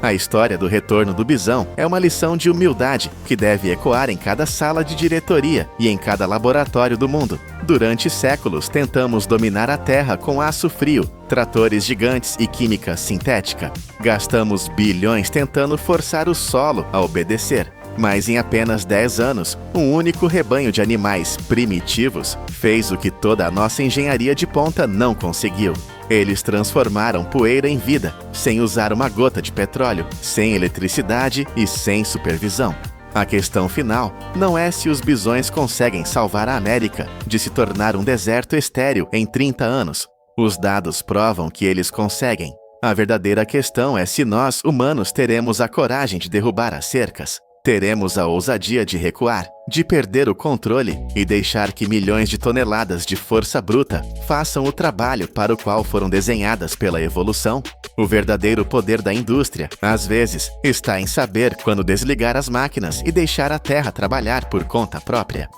A história do retorno do bisão é uma lição de humildade que deve ecoar em cada sala de diretoria e em cada laboratório do mundo. Durante séculos, tentamos dominar a Terra com aço frio, tratores gigantes e química sintética. Gastamos bilhões tentando forçar o solo a obedecer. Mas em apenas 10 anos, um único rebanho de animais primitivos fez o que toda a nossa engenharia de ponta não conseguiu. Eles transformaram poeira em vida, sem usar uma gota de petróleo, sem eletricidade e sem supervisão. A questão final não é se os bisões conseguem salvar a América de se tornar um deserto estéril em 30 anos. Os dados provam que eles conseguem. A verdadeira questão é se nós, humanos, teremos a coragem de derrubar as cercas. Teremos a ousadia de recuar, de perder o controle e deixar que milhões de toneladas de força bruta façam o trabalho para o qual foram desenhadas pela evolução? O verdadeiro poder da indústria, às vezes, está em saber quando desligar as máquinas e deixar a terra trabalhar por conta própria.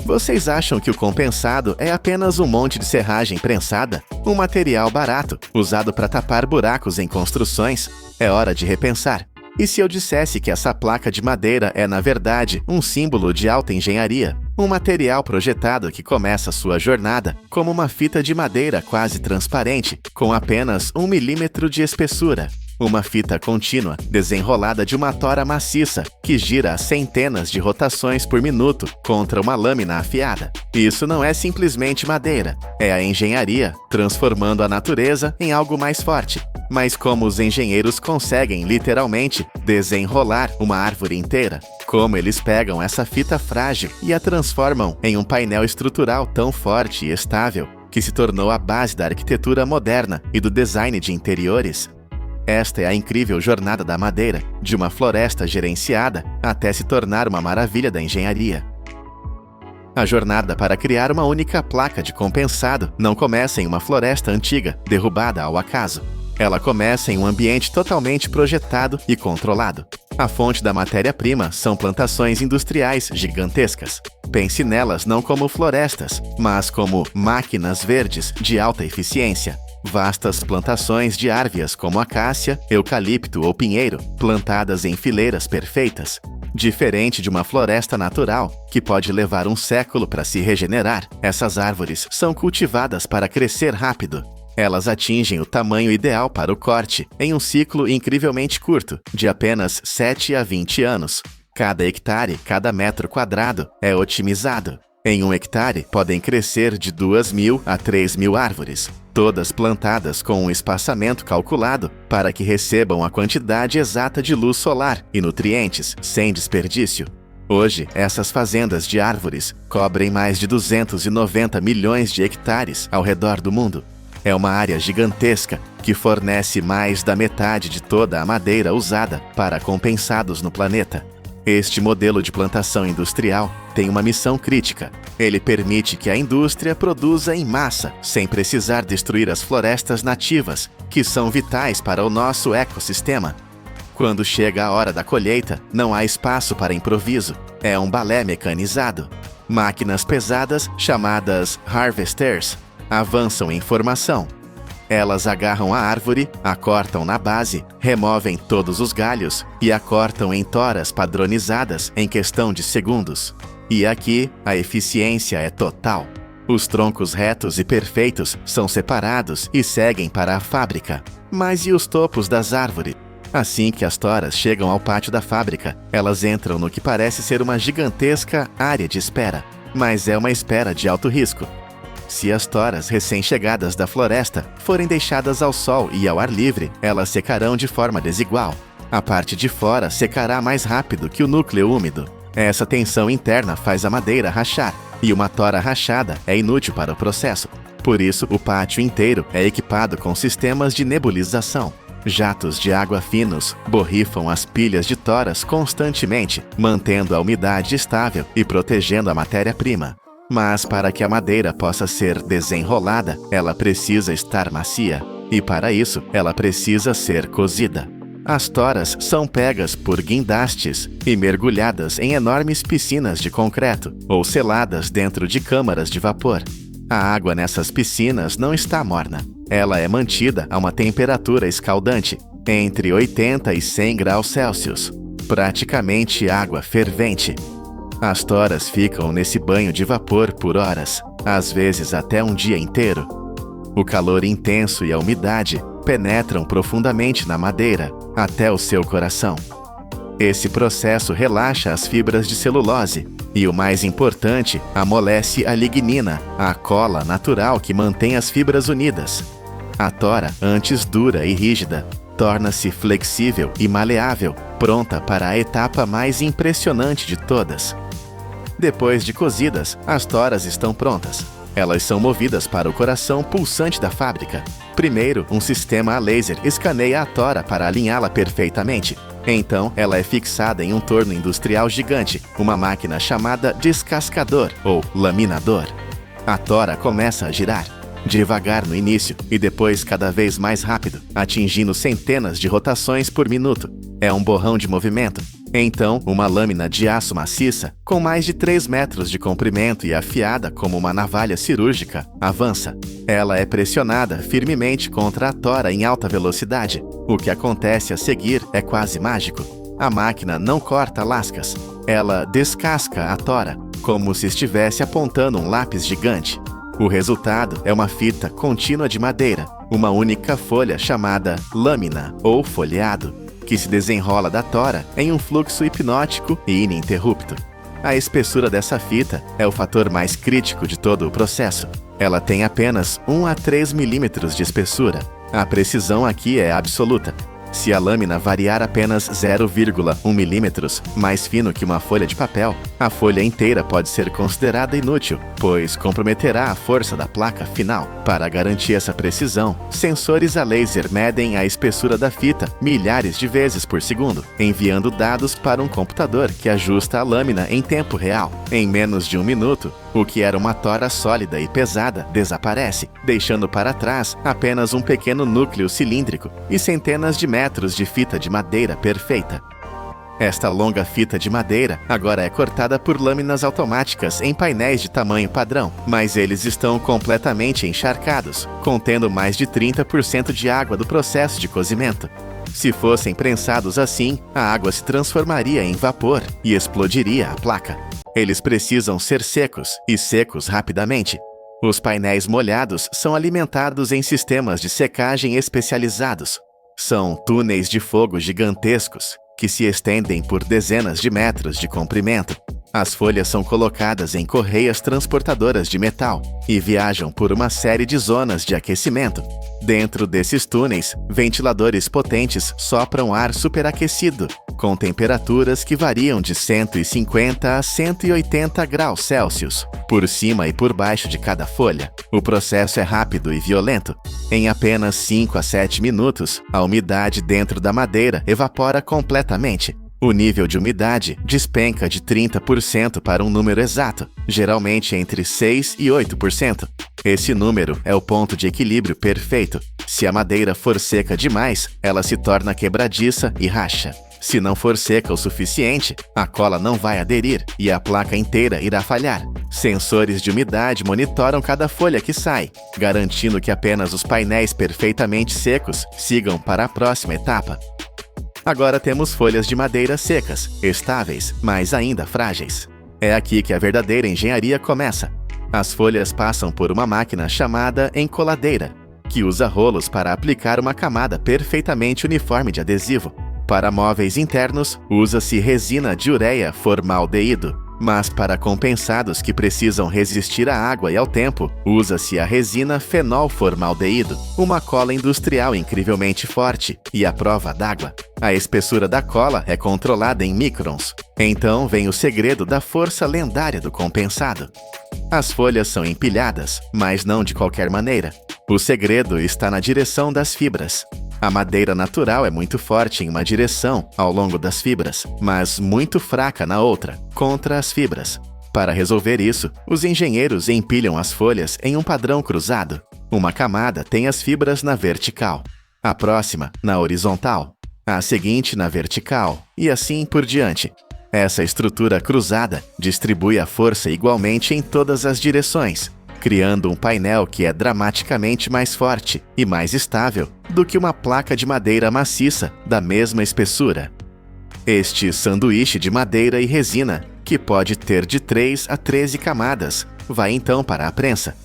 Vocês acham que o compensado é apenas um monte de serragem prensada? Um material barato, usado para tapar buracos em construções? É hora de repensar. E se eu dissesse que essa placa de madeira é, na verdade, um símbolo de alta engenharia? Um material projetado que começa sua jornada como uma fita de madeira quase transparente, com apenas 1 milímetro de espessura. Uma fita contínua, desenrolada de uma tora maciça, que gira a centenas de rotações por minuto contra uma lâmina afiada. Isso não é simplesmente madeira, é a engenharia, transformando a natureza em algo mais forte. Mas como os engenheiros conseguem, literalmente, desenrolar uma árvore inteira? Como eles pegam essa fita frágil e a transformam em um painel estrutural tão forte e estável que se tornou a base da arquitetura moderna e do design de interiores? Esta é a incrível jornada da madeira, de uma floresta gerenciada até se tornar uma maravilha da engenharia. A jornada para criar uma única placa de compensado não começa em uma floresta antiga, derrubada ao acaso. Ela começa em um ambiente totalmente projetado e controlado. A fonte da matéria-prima são plantações industriais gigantescas. Pense nelas não como florestas, mas como máquinas verdes de alta eficiência. Vastas plantações de árvores como acácia, eucalipto ou pinheiro, plantadas em fileiras perfeitas. Diferente de uma floresta natural, que pode levar um século para se regenerar, essas árvores são cultivadas para crescer rápido. Elas atingem o tamanho ideal para o corte em um ciclo incrivelmente curto, de apenas 7 a 20 anos. Cada hectare, cada metro quadrado é otimizado. Em 1 hectare, podem crescer de 2.000 a 3.000 árvores, todas plantadas com um espaçamento calculado para que recebam a quantidade exata de luz solar e nutrientes, sem desperdício. Hoje, essas fazendas de árvores cobrem mais de 290 milhões de hectares ao redor do mundo. É uma área gigantesca que fornece mais da metade de toda a madeira usada para compensados no planeta. Este modelo de plantação industrial tem uma missão crítica. Ele permite que a indústria produza em massa, sem precisar destruir as florestas nativas, que são vitais para o nosso ecossistema. Quando chega a hora da colheita, não há espaço para improviso. É um balé mecanizado. Máquinas pesadas, chamadas harvesters, avançam em formação. Elas agarram a árvore, a cortam na base, removem todos os galhos e a cortam em toras padronizadas em questão de segundos. E aqui, a eficiência é total. Os troncos retos e perfeitos são separados e seguem para a fábrica. Mas e os topos das árvores? Assim que as toras chegam ao pátio da fábrica, elas entram no que parece ser uma gigantesca área de espera. Mas é uma espera de alto risco. Se as toras recém-chegadas da floresta forem deixadas ao sol e ao ar livre, elas secarão de forma desigual. A parte de fora secará mais rápido que o núcleo úmido. Essa tensão interna faz a madeira rachar, e uma tora rachada é inútil para o processo. Por isso, o pátio inteiro é equipado com sistemas de nebulização. Jatos de água finos borrifam as pilhas de toras constantemente, mantendo a umidade estável e protegendo a matéria-prima. Mas para que a madeira possa ser desenrolada, ela precisa estar macia. E para isso, ela precisa ser cozida. As toras são pegas por guindastes e mergulhadas em enormes piscinas de concreto ou seladas dentro de câmaras de vapor. A água nessas piscinas não está morna. Ela é mantida a uma temperatura escaldante, entre 80 e 100 graus Celsius. Praticamente água fervente. As toras ficam nesse banho de vapor por horas, às vezes até um dia inteiro. O calor intenso e a umidade penetram profundamente na madeira, até o seu coração. Esse processo relaxa as fibras de celulose e, o mais importante, amolece a lignina, a cola natural que mantém as fibras unidas. A tora, antes dura e rígida, torna-se flexível e maleável, pronta para a etapa mais impressionante de todas. Depois de cozidas, as toras estão prontas. Elas são movidas para o coração pulsante da fábrica. Primeiro, um sistema a laser escaneia a tora para alinhá-la perfeitamente. Então, ela é fixada em um torno industrial gigante, uma máquina chamada descascador ou laminador. A tora começa a girar, devagar no início e depois cada vez mais rápido, atingindo centenas de rotações por minuto. É um borrão de movimento. Então, uma lâmina de aço maciça, com mais de 3 metros de comprimento e afiada como uma navalha cirúrgica, avança. Ela é pressionada firmemente contra a tora em alta velocidade. O que acontece a seguir é quase mágico. A máquina não corta lascas. Ela descasca a tora, como se estivesse apontando um lápis gigante. O resultado é uma fita contínua de madeira, uma única folha chamada lâmina ou folheado, que se desenrola da tora em um fluxo hipnótico e ininterrupto. A espessura dessa fita é o fator mais crítico de todo o processo. Ela tem apenas 1 a 3 milímetros de espessura. A precisão aqui é absoluta. Se a lâmina variar apenas 0,1 milímetros, mais fino que uma folha de papel, a folha inteira pode ser considerada inútil, pois comprometerá a força da placa final. Para garantir essa precisão, sensores a laser medem a espessura da fita milhares de vezes por segundo, enviando dados para um computador que ajusta a lâmina em tempo real. Em menos de 1 minuto, o que era uma tora sólida e pesada desaparece, deixando para trás apenas um pequeno núcleo cilíndrico e centenas de metros de fita de madeira perfeita. Esta longa fita de madeira agora é cortada por lâminas automáticas em painéis de tamanho padrão, mas eles estão completamente encharcados, contendo mais de 30% de água do processo de cozimento. Se fossem prensados assim, a água se transformaria em vapor e explodiria a placa. Eles precisam ser secos, e secos rapidamente. Os painéis molhados são alimentados em sistemas de secagem especializados. São túneis de fogo gigantescos, que se estendem por dezenas de metros de comprimento. As folhas são colocadas em correias transportadoras de metal e viajam por uma série de zonas de aquecimento. Dentro desses túneis, ventiladores potentes sopram ar superaquecido, com temperaturas que variam de 150 a 180 graus Celsius, por cima e por baixo de cada folha. O processo é rápido e violento. Em apenas 5 a 7 minutos, a umidade dentro da madeira evapora completamente. O nível de umidade despenca de 30% para um número exato, geralmente entre 6% e 8%. Esse número é o ponto de equilíbrio perfeito. Se a madeira for seca demais, ela se torna quebradiça e racha. Se não for seca o suficiente, a cola não vai aderir e a placa inteira irá falhar. Sensores de umidade monitoram cada folha que sai, garantindo que apenas os painéis perfeitamente secos sigam para a próxima etapa. Agora temos folhas de madeira secas, estáveis, mas ainda frágeis. É aqui que a verdadeira engenharia começa. As folhas passam por uma máquina chamada encoladeira, que usa rolos para aplicar uma camada perfeitamente uniforme de adesivo. Para móveis internos, usa-se resina de ureia formaldeído, mas para compensados que precisam resistir à água e ao tempo, usa-se a resina fenolformaldeído, uma cola industrial incrivelmente forte e à prova d'água. A espessura da cola é controlada em microns. Então vem o segredo da força lendária do compensado. As folhas são empilhadas, mas não de qualquer maneira. O segredo está na direção das fibras. A madeira natural é muito forte em uma direção ao longo das fibras, mas muito fraca na outra, contra as fibras. Para resolver isso, os engenheiros empilham as folhas em um padrão cruzado. Uma camada tem as fibras na vertical, a próxima na horizontal, a seguinte na vertical, e assim por diante. Essa estrutura cruzada distribui a força igualmente em todas as direções, criando um painel que é dramaticamente mais forte e mais estável do que uma placa de madeira maciça da mesma espessura. Este sanduíche de madeira e resina, que pode ter de 3 a 13 camadas, vai então para a prensa.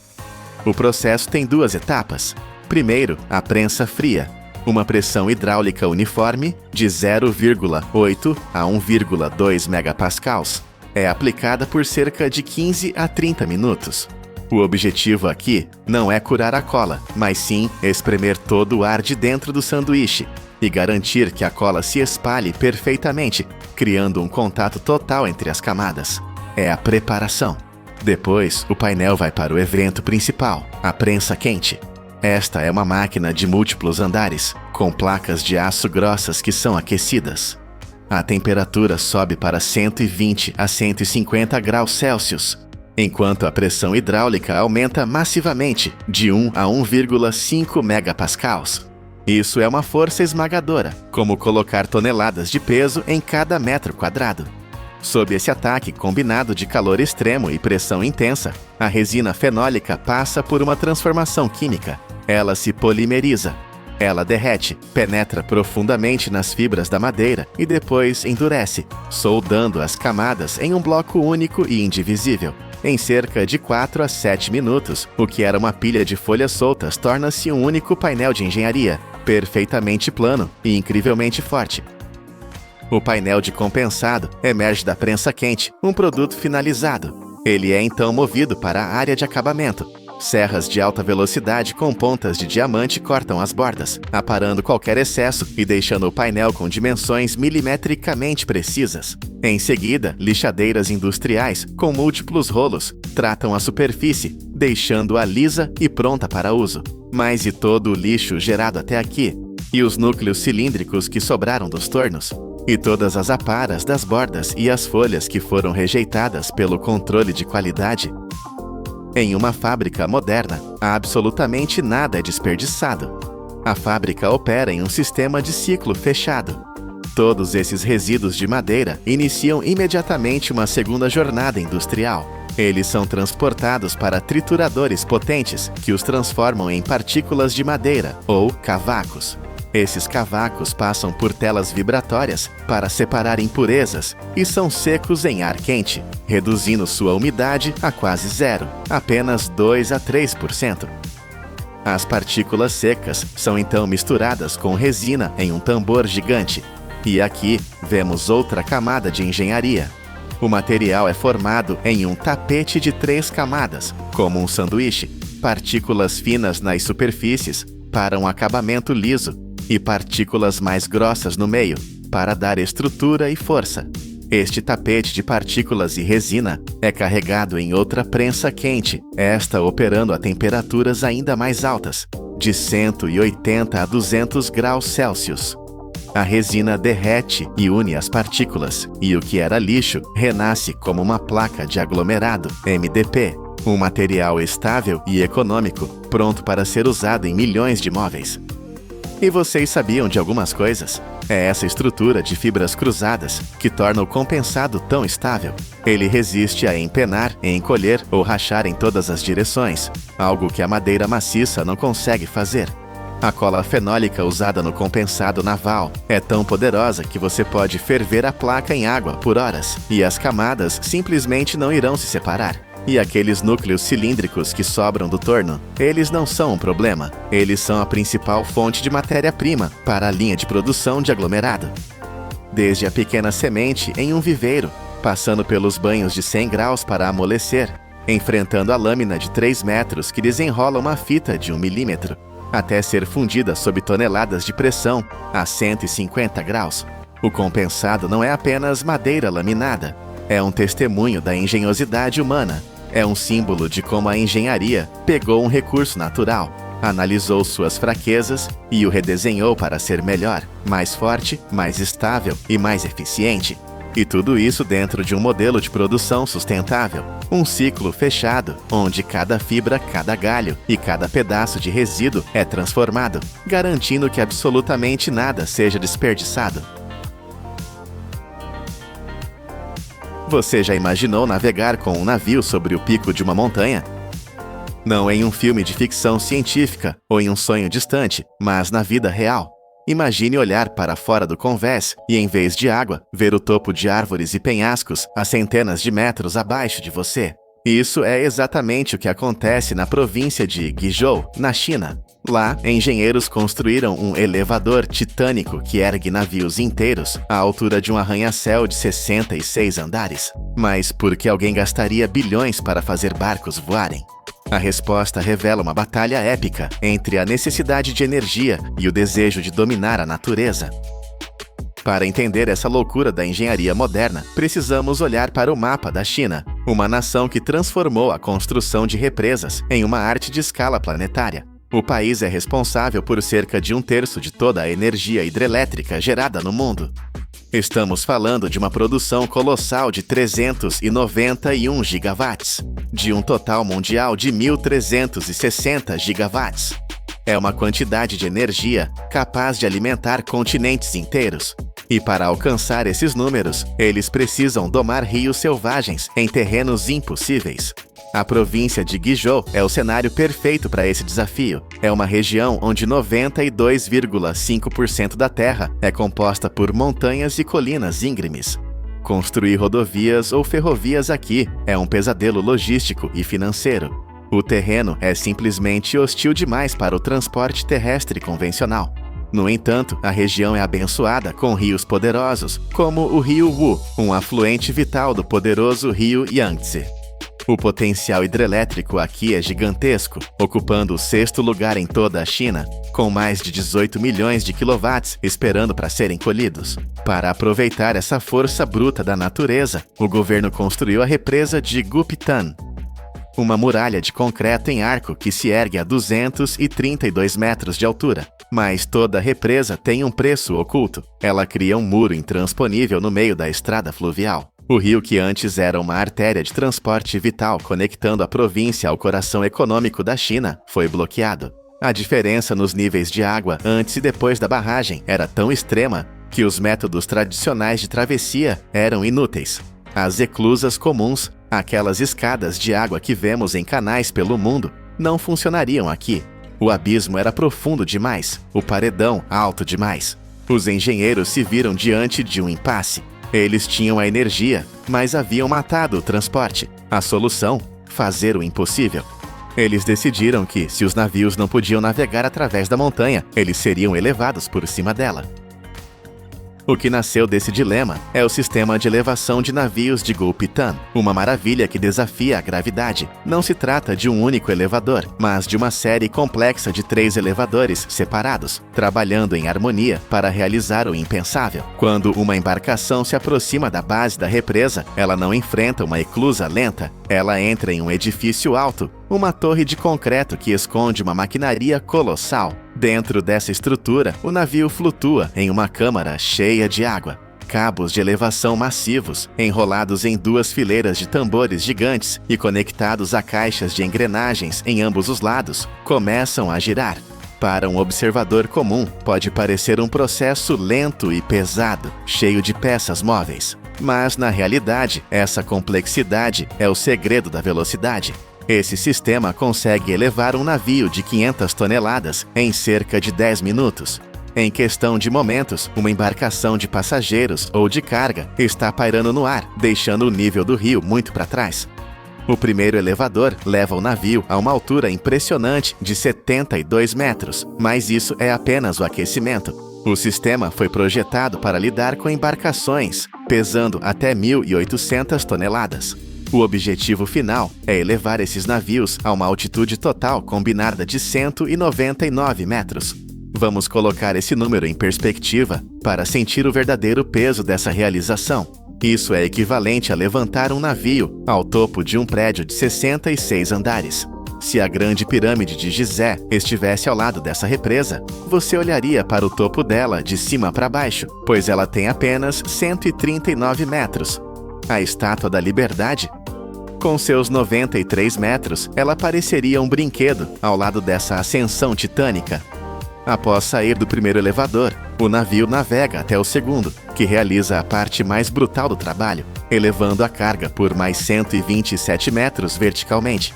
O processo tem 2 etapas. Primeiro, a prensa fria. Uma pressão hidráulica uniforme de 0,8 a 1,2 megapascals é aplicada por cerca de 15 a 30 minutos. O objetivo aqui não é curar a cola, mas sim espremer todo o ar de dentro do sanduíche e garantir que a cola se espalhe perfeitamente, criando um contato total entre as camadas. É a preparação. Depois, o painel vai para o evento principal, a prensa quente. Esta é uma máquina de múltiplos andares, com placas de aço grossas que são aquecidas. A temperatura sobe para 120 a 150 graus Celsius, enquanto a pressão hidráulica aumenta massivamente, de 1 a 1,5 megapascals. Isso é uma força esmagadora, como colocar toneladas de peso em cada metro quadrado. Sob esse ataque combinado de calor extremo e pressão intensa, a resina fenólica passa por uma transformação química. Ela se polimeriza. Ela derrete, penetra profundamente nas fibras da madeira e depois endurece, soldando as camadas em um bloco único e indivisível. Em cerca de 4 a 7 minutos, o que era uma pilha de folhas soltas torna-se um único painel de engenharia, perfeitamente plano e incrivelmente forte. O painel de compensado emerge da prensa quente, um produto finalizado. Ele é então movido para a área de acabamento. Serras de alta velocidade com pontas de diamante cortam as bordas, aparando qualquer excesso e deixando o painel com dimensões milimetricamente precisas. Em seguida, lixadeiras industriais com múltiplos rolos tratam a superfície, deixando-a lisa e pronta para uso. Mas e todo o lixo gerado até aqui? E os núcleos cilíndricos que sobraram dos tornos? E todas as aparas das bordas e as folhas que foram rejeitadas pelo controle de qualidade? Em uma fábrica moderna, absolutamente nada é desperdiçado. A fábrica opera em um sistema de ciclo fechado. Todos esses resíduos de madeira iniciam imediatamente uma segunda jornada industrial. Eles são transportados para trituradores potentes que os transformam em partículas de madeira, ou cavacos. Esses cavacos passam por telas vibratórias para separar impurezas e são secos em ar quente, reduzindo sua umidade a quase zero, apenas 2 a 3%. As partículas secas são então misturadas com resina em um tambor gigante. E aqui vemos outra camada de engenharia. O material é formado em um tapete de 3 camadas, como um sanduíche, partículas finas nas superfícies para um acabamento liso e partículas mais grossas no meio, para dar estrutura e força. Este tapete de partículas e resina é carregado em outra prensa quente, esta operando a temperaturas ainda mais altas, de 180 a 200 graus Celsius. A resina derrete e une as partículas, e o que era lixo renasce como uma placa de aglomerado, MDP, um material estável e econômico, pronto para ser usado em milhões de móveis. E vocês sabiam de algumas coisas? É essa estrutura de fibras cruzadas que torna o compensado tão estável. Ele resiste a empenar, encolher ou rachar em todas as direções, algo que a madeira maciça não consegue fazer. A cola fenólica usada no compensado naval é tão poderosa que você pode ferver a placa em água por horas e as camadas simplesmente não irão se separar. E aqueles núcleos cilíndricos que sobram do torno, eles não são um problema. Eles são a principal fonte de matéria-prima para a linha de produção de aglomerado. Desde a pequena semente em um viveiro, passando pelos banhos de 100 graus para amolecer, enfrentando a lâmina de 3 metros que desenrola uma fita de 1 milímetro, até ser fundida sob toneladas de pressão a 150 graus. O compensado não é apenas madeira laminada, é um testemunho da engenhosidade humana. É um símbolo de como a engenharia pegou um recurso natural, analisou suas fraquezas e o redesenhou para ser melhor, mais forte, mais estável e mais eficiente. E tudo isso dentro de um modelo de produção sustentável, um ciclo fechado, onde cada fibra, cada galho e cada pedaço de resíduo é transformado, garantindo que absolutamente nada seja desperdiçado. Você já imaginou navegar com um navio sobre o pico de uma montanha? Não em um filme de ficção científica ou em um sonho distante, mas na vida real. Imagine olhar para fora do convés e, em vez de água, ver o topo de árvores e penhascos a centenas de metros abaixo de você. Isso é exatamente o que acontece na província de Guizhou, na China. Lá, engenheiros construíram um elevador titânico que ergue navios inteiros à altura de um arranha-céu de 66 andares. Mas por que alguém gastaria bilhões para fazer barcos voarem? A resposta revela uma batalha épica entre a necessidade de energia e o desejo de dominar a natureza. Para entender essa loucura da engenharia moderna, precisamos olhar para o mapa da China. uma nação que transformou a construção de represas em uma arte de escala planetária. O país é responsável por cerca de 1/3 de toda a energia hidrelétrica gerada no mundo. Estamos falando de uma produção colossal de 391 gigawatts, de um total mundial de 1.360 gigawatts. É uma quantidade de energia capaz de alimentar continentes inteiros. E para alcançar esses números, eles precisam domar rios selvagens em terrenos impossíveis. A província de Guizhou é o cenário perfeito para esse desafio. É uma região onde 92,5% da terra é composta por montanhas e colinas íngremes. Construir rodovias ou ferrovias aqui é um pesadelo logístico e financeiro. O terreno é simplesmente hostil demais para o transporte terrestre convencional. No entanto, a região é abençoada com rios poderosos, como o rio Wu, um afluente vital do poderoso rio Yangtze. O potencial hidrelétrico aqui é gigantesco, ocupando o 6º lugar em toda a China, com mais de 18 milhões de quilowatts esperando para serem colhidos. Para aproveitar essa força bruta da natureza, o governo construiu a represa de Guptan, uma muralha de concreto em arco que se ergue a 232 metros de altura. Mas toda represa tem um preço oculto. Ela cria um muro intransponível no meio da estrada fluvial. O rio, que antes era uma artéria de transporte vital conectando a província ao coração econômico da China, foi bloqueado. A diferença nos níveis de água antes e depois da barragem era tão extrema que os métodos tradicionais de travessia eram inúteis. As eclusas comuns, aquelas escadas de água que vemos em canais pelo mundo, não funcionariam aqui. O abismo era profundo demais, o paredão alto demais. Os engenheiros se viram diante de um impasse. Eles tinham a energia, mas haviam matado o transporte. A solução? Fazer o impossível. Eles decidiram que, se os navios não podiam navegar através da montanha, eles seriam elevados por cima dela. O que nasceu desse dilema é o sistema de elevação de navios de Gulpitan, uma maravilha que desafia a gravidade. Não se trata de um único elevador, mas de uma série complexa de 3 elevadores separados, trabalhando em harmonia para realizar o impensável. Quando uma embarcação se aproxima da base da represa, ela não enfrenta uma eclusa lenta, ela entra em um edifício alto, uma torre de concreto que esconde uma maquinaria colossal. Dentro dessa estrutura, o navio flutua em uma câmara cheia de água. Cabos de elevação massivos, enrolados em 2 fileiras de tambores gigantes e conectados a caixas de engrenagens em ambos os lados, começam a girar. Para um observador comum, pode parecer um processo lento e pesado, cheio de peças móveis. Mas, na realidade, essa complexidade é o segredo da velocidade. Esse sistema consegue elevar um navio de 500 toneladas em cerca de 10 minutos. Em questão de momentos, uma embarcação de passageiros ou de carga está pairando no ar, deixando o nível do rio muito para trás. O primeiro elevador leva o navio a uma altura impressionante de 72 metros, mas isso é apenas o aquecimento. O sistema foi projetado para lidar com embarcações pesando até 1.800 toneladas. O objetivo final é elevar esses navios a uma altitude total combinada de 199 metros. Vamos colocar esse número em perspectiva para sentir o verdadeiro peso dessa realização. Isso é equivalente a levantar um navio ao topo de um prédio de 66 andares. Se a grande pirâmide de Gizé estivesse ao lado dessa represa, você olharia para o topo dela de cima para baixo, pois ela tem apenas 139 metros. A Estátua da Liberdade? Com seus 93 metros, ela pareceria um brinquedo ao lado dessa ascensão titânica. Após sair do primeiro elevador, o navio navega até o segundo, que realiza a parte mais brutal do trabalho, elevando a carga por mais 127 metros verticalmente.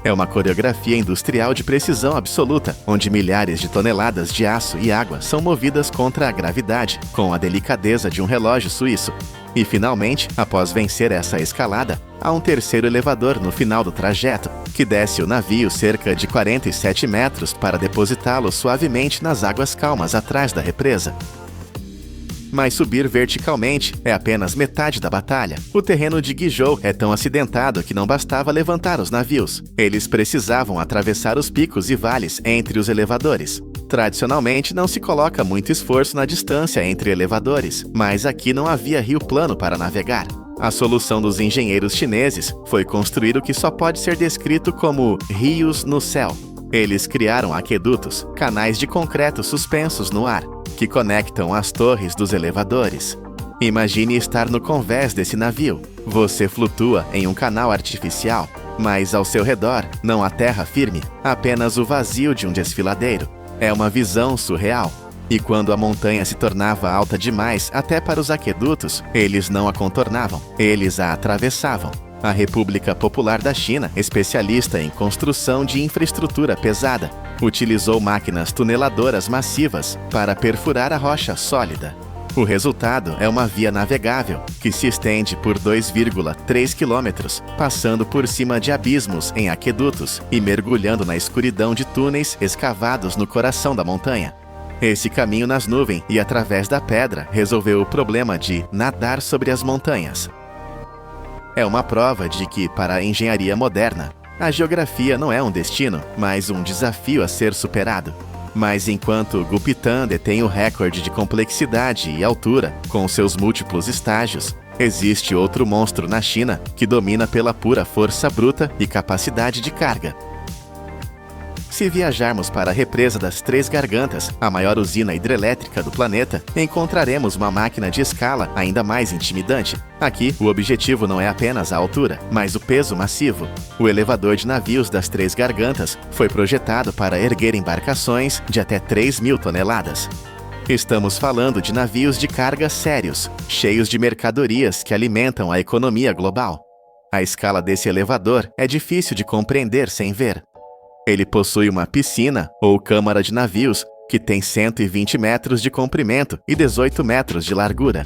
É uma coreografia industrial de precisão absoluta, onde milhares de toneladas de aço e água são movidas contra a gravidade, com a delicadeza de um relógio suíço. E finalmente, após vencer essa escalada, há um terceiro elevador no final do trajeto, que desce o navio cerca de 47 metros para depositá-lo suavemente nas águas calmas atrás da represa. Mas subir verticalmente é apenas metade da batalha. O terreno de Guizhou é tão acidentado que não bastava levantar os navios. Eles precisavam atravessar os picos e vales entre os elevadores. Tradicionalmente, não se coloca muito esforço na distância entre elevadores, mas aqui não havia rio plano para navegar. A solução dos engenheiros chineses foi construir o que só pode ser descrito como rios no céu. Eles criaram aquedutos, canais de concreto suspensos no ar, que conectam as torres dos elevadores. Imagine estar no convés desse navio. Você flutua em um canal artificial, mas ao seu redor não há terra firme, apenas o vazio de um desfiladeiro. É uma visão surreal. E quando a montanha se tornava alta demais até para os aquedutos, eles não a contornavam, eles a atravessavam. A República Popular da China, especialista em construção de infraestrutura pesada, utilizou máquinas tuneladoras massivas para perfurar a rocha sólida. O resultado é uma via navegável que se estende por 2,3 quilômetros, passando por cima de abismos em aquedutos e mergulhando na escuridão de túneis escavados no coração da montanha. Esse caminho nas nuvens e através da pedra resolveu o problema de nadar sobre as montanhas. É uma prova de que, para a engenharia moderna, a geografia não é um destino, mas um desafio a ser superado. Mas enquanto Gupitã detém o recorde de complexidade e altura, com seus múltiplos estágios, existe outro monstro na China que domina pela pura força bruta e capacidade de carga. Se viajarmos para a represa das Três Gargantas, a maior usina hidrelétrica do planeta, encontraremos uma máquina de escala ainda mais intimidante. Aqui, o objetivo não é apenas a altura, mas o peso massivo. O elevador de navios das Três Gargantas foi projetado para erguer embarcações de até 3.000 toneladas. Estamos falando de navios de carga sérios, cheios de mercadorias que alimentam a economia global. A escala desse elevador é difícil de compreender sem ver. Ele possui uma piscina, ou câmara de navios, que tem 120 metros de comprimento e 18 metros de largura.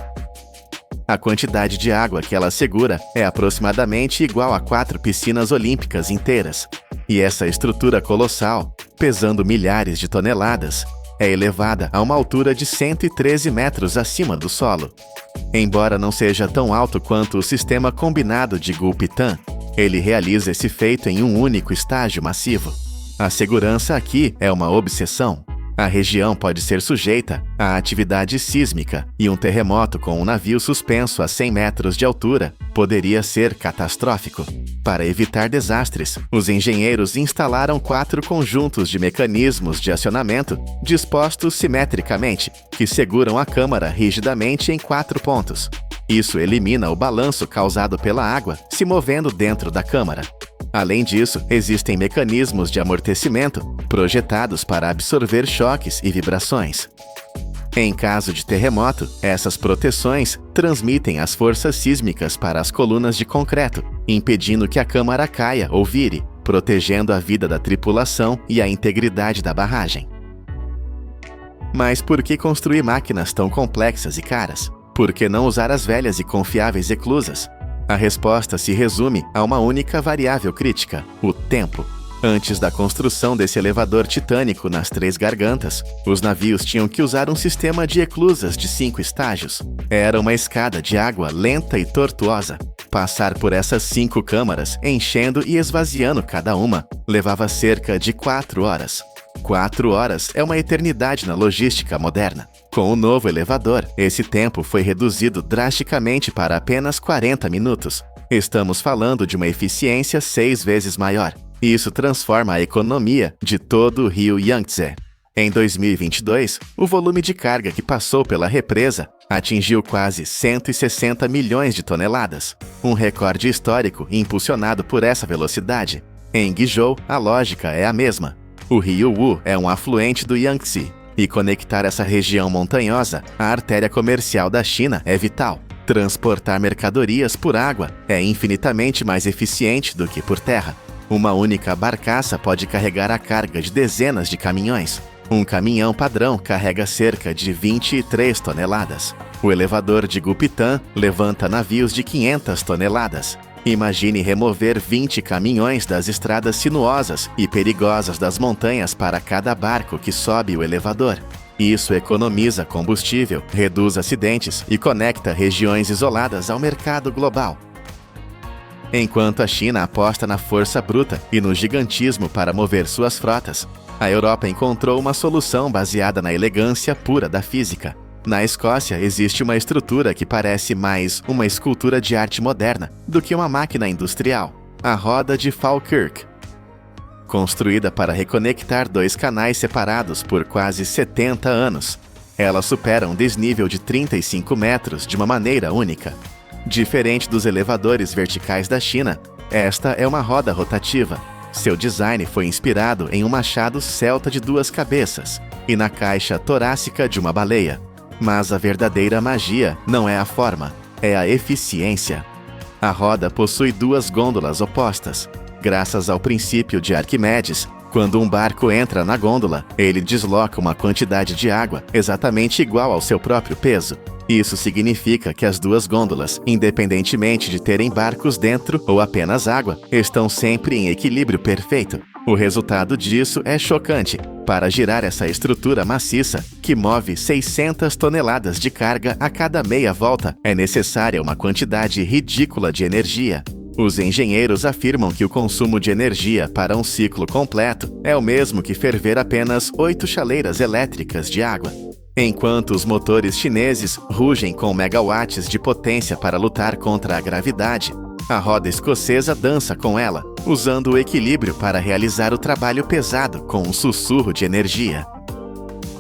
A quantidade de água que ela segura é aproximadamente igual a 4 piscinas olímpicas inteiras. E essa estrutura colossal, pesando milhares de toneladas, é elevada a uma altura de 113 metros acima do solo. Embora não seja tão alto quanto o sistema combinado de Gupitã, ele realiza esse feito em um único estágio massivo. A segurança aqui é uma obsessão. A região pode ser sujeita à atividade sísmica e um terremoto com um navio suspenso a 100 metros de altura poderia ser catastrófico. Para evitar desastres, os engenheiros instalaram 4 conjuntos de mecanismos de acionamento dispostos simetricamente, que seguram a câmara rigidamente em 4 pontos. Isso elimina o balanço causado pela água se movendo dentro da câmara. Além disso, existem mecanismos de amortecimento projetados para absorver choques e vibrações. Em caso de terremoto, essas proteções transmitem as forças sísmicas para as colunas de concreto, impedindo que a câmara caia ou vire, protegendo a vida da tripulação e a integridade da barragem. Mas por que construir máquinas tão complexas e caras? Por que não usar as velhas e confiáveis eclusas? A resposta se resume a uma única variável crítica: o tempo. Antes da construção desse elevador titânico nas Três Gargantas, os navios tinham que usar um sistema de eclusas de 5 estágios. Era uma escada de água lenta e tortuosa. Passar por essas 5 câmaras, enchendo e esvaziando cada uma, levava cerca de 4 horas. 4 horas é uma eternidade na logística moderna. Com o novo elevador, esse tempo foi reduzido drasticamente para apenas 40 minutos. Estamos falando de uma eficiência 6 vezes maior. Isso transforma a economia de todo o rio Yangtze. Em 2022, o volume de carga que passou pela represa atingiu quase 160 milhões de toneladas, um recorde histórico impulsionado por essa velocidade. Em Guizhou, a lógica é a mesma. O rio Wu é um afluente do Yangtze, e conectar essa região montanhosa à artéria comercial da China é vital. Transportar mercadorias por água é infinitamente mais eficiente do que por terra. Uma única barcaça pode carregar a carga de dezenas de caminhões. Um caminhão padrão carrega cerca de 23 toneladas. O elevador de Gupitã levanta navios de 500 toneladas. Imagine remover 20 caminhões das estradas sinuosas e perigosas das montanhas para cada barco que sobe o elevador. Isso economiza combustível, reduz acidentes e conecta regiões isoladas ao mercado global. Enquanto a China aposta na força bruta e no gigantismo para mover suas frotas, a Europa encontrou uma solução baseada na elegância pura da física. Na Escócia, existe uma estrutura que parece mais uma escultura de arte moderna do que uma máquina industrial, a roda de Falkirk. Construída para reconectar dois canais separados por quase 70 anos, ela supera um desnível de 35 metros de uma maneira única. Diferente dos elevadores verticais da China, esta é uma roda rotativa. Seu design foi inspirado em um machado celta de 2 cabeças e na caixa torácica de uma baleia. Mas a verdadeira magia não é a forma, é a eficiência. A roda possui 2 gôndolas opostas. Graças ao princípio de Arquimedes, quando um barco entra na gôndola, ele desloca uma quantidade de água exatamente igual ao seu próprio peso. Isso significa que as 2 gôndolas, independentemente de terem barcos dentro ou apenas água, estão sempre em equilíbrio perfeito. O resultado disso é chocante. Para girar essa estrutura maciça, que move 600 toneladas de carga a cada meia volta, é necessária uma quantidade ridícula de energia. Os engenheiros afirmam que o consumo de energia para um ciclo completo é o mesmo que ferver apenas 8 chaleiras elétricas de água. Enquanto os motores chineses rugem com megawatts de potência para lutar contra a gravidade, a roda escocesa dança com ela, usando o equilíbrio para realizar o trabalho pesado com um sussurro de energia.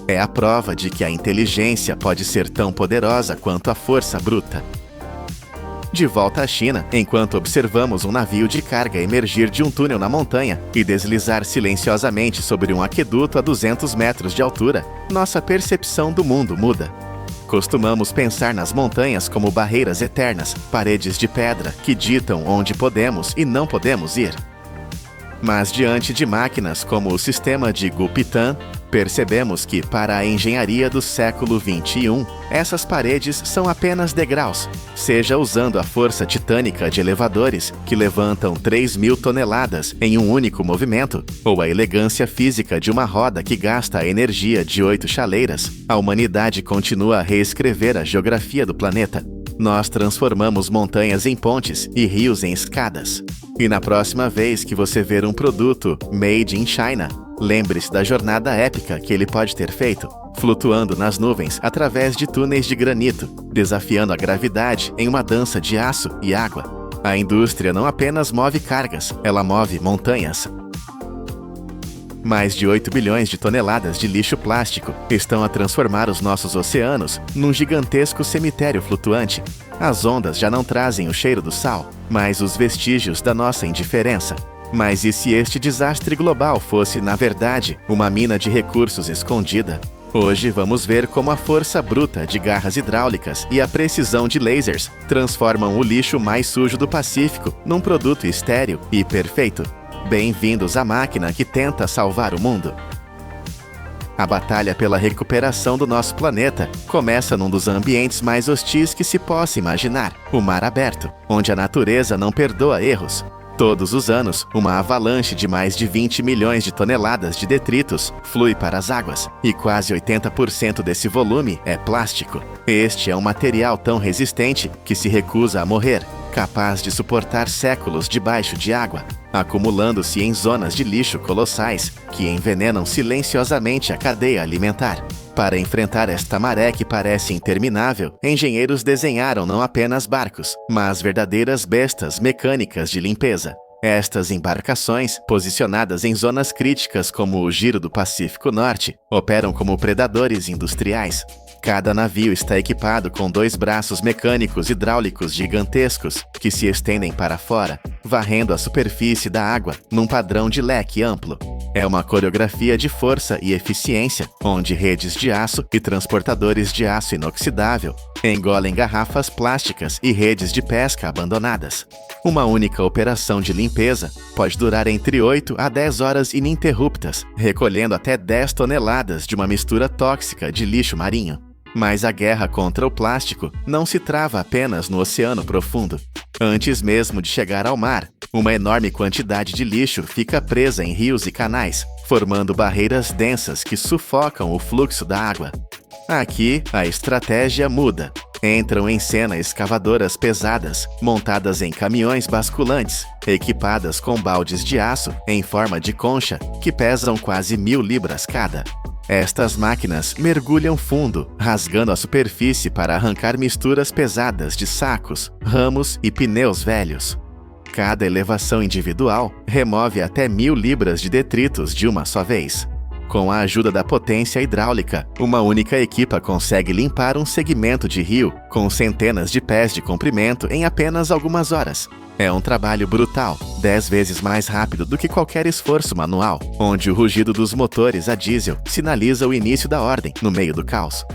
É a prova de que a inteligência pode ser tão poderosa quanto a força bruta. De volta à China, enquanto observamos um navio de carga emergir de um túnel na montanha e deslizar silenciosamente sobre um aqueduto a 200 metros de altura, nossa percepção do mundo muda. Costumamos pensar nas montanhas como barreiras eternas, paredes de pedra que ditam onde podemos e não podemos ir. Mas diante de máquinas como o sistema de Guppitan, percebemos que, para a engenharia do século XXI, essas paredes são apenas degraus, seja usando a força titânica de elevadores, que levantam 3.000 toneladas em um único movimento, ou a elegância física de uma roda que gasta a energia de 8 chaleiras, a humanidade continua a reescrever a geografia do planeta. Nós transformamos montanhas em pontes e rios em escadas. E na próxima vez que você ver um produto made in China, lembre-se da jornada épica que ele pode ter feito, flutuando nas nuvens através de túneis de granito, desafiando a gravidade em uma dança de aço e água. A indústria não apenas move cargas, ela move montanhas. Mais de 8 bilhões de toneladas de lixo plástico estão a transformar os nossos oceanos num gigantesco cemitério flutuante. As ondas já não trazem o cheiro do sal, mas os vestígios da nossa indiferença. Mas e se este desastre global fosse, na verdade, uma mina de recursos escondida? Hoje vamos ver como a força bruta de garras hidráulicas e a precisão de lasers transformam o lixo mais sujo do Pacífico num produto estéril e perfeito. Bem-vindos à máquina que tenta salvar o mundo. A batalha pela recuperação do nosso planeta começa num dos ambientes mais hostis que se possa imaginar, o mar aberto, onde a natureza não perdoa erros. Todos os anos, uma avalanche de mais de 20 milhões de toneladas de detritos flui para as águas, e quase 80% desse volume é plástico. Este é um material tão resistente que se recusa a morrer, capaz de suportar séculos debaixo de água, acumulando-se em zonas de lixo colossais que envenenam silenciosamente a cadeia alimentar. Para enfrentar esta maré que parece interminável, engenheiros desenharam não apenas barcos, mas verdadeiras bestas mecânicas de limpeza. Estas embarcações, posicionadas em zonas críticas como o Giro do Pacífico Norte, operam como predadores industriais. Cada navio está equipado com 2 braços mecânicos hidráulicos gigantescos que se estendem para fora, varrendo a superfície da água num padrão de leque amplo. É uma coreografia de força e eficiência, onde redes de aço e transportadores de aço inoxidável engolem garrafas plásticas e redes de pesca abandonadas. Uma única operação de limpeza pode durar entre 8 a 10 horas ininterruptas, recolhendo até 10 toneladas de uma mistura tóxica de lixo marinho. Mas a guerra contra o plástico não se trava apenas no oceano profundo. Antes mesmo de chegar ao mar, uma enorme quantidade de lixo fica presa em rios e canais, formando barreiras densas que sufocam o fluxo da água. Aqui, a estratégia muda. Entram em cena escavadoras pesadas, montadas em caminhões basculantes, equipadas com baldes de aço em forma de concha, que pesam quase 1.000 libras cada. Estas máquinas mergulham fundo, rasgando a superfície para arrancar misturas pesadas de sacos, ramos e pneus velhos. Cada elevação individual remove até 1.000 libras de detritos de uma só vez. Com a ajuda da potência hidráulica, uma única equipa consegue limpar um segmento de rio com centenas de pés de comprimento em apenas algumas horas. É um trabalho brutal, 10 vezes mais rápido do que qualquer esforço manual, onde o rugido dos motores a diesel sinaliza o início da ordem no meio do caos.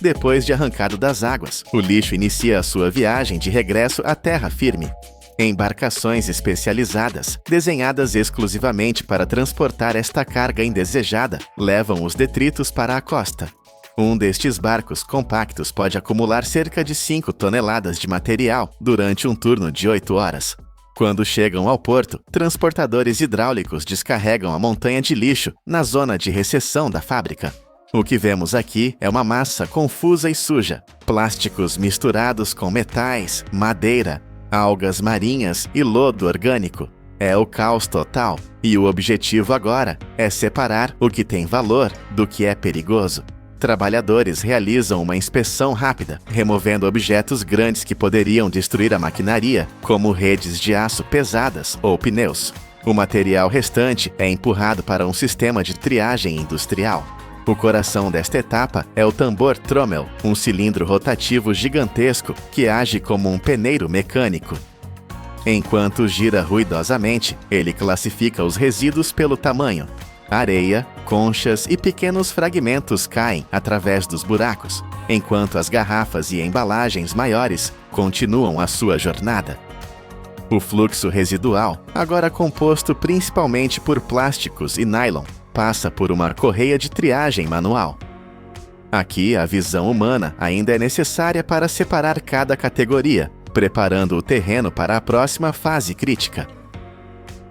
Depois de arrancado das águas, o lixo inicia a sua viagem de regresso à terra firme. Embarcações especializadas, desenhadas exclusivamente para transportar esta carga indesejada, levam os detritos para a costa. Um destes barcos compactos pode acumular cerca de 5 toneladas de material durante um turno de 8 horas. Quando chegam ao porto, transportadores hidráulicos descarregam a montanha de lixo na zona de recepção da fábrica. O que vemos aqui é uma massa confusa e suja, plásticos misturados com metais, madeira, algas marinhas e lodo orgânico. É o caos total, e o objetivo agora é separar o que tem valor do que é perigoso. Trabalhadores realizam uma inspeção rápida, removendo objetos grandes que poderiam destruir a maquinaria, como redes de aço pesadas ou pneus. O material restante é empurrado para um sistema de triagem industrial. O coração desta etapa é o tambor trommel, um cilindro rotativo gigantesco que age como um peneiro mecânico. Enquanto gira ruidosamente, ele classifica os resíduos pelo tamanho. Areia, conchas e pequenos fragmentos caem através dos buracos, enquanto as garrafas e embalagens maiores continuam a sua jornada. O fluxo residual, agora composto principalmente por plásticos e nylon, passa por uma correia de triagem manual. Aqui, a visão humana ainda é necessária para separar cada categoria, preparando o terreno para a próxima fase crítica.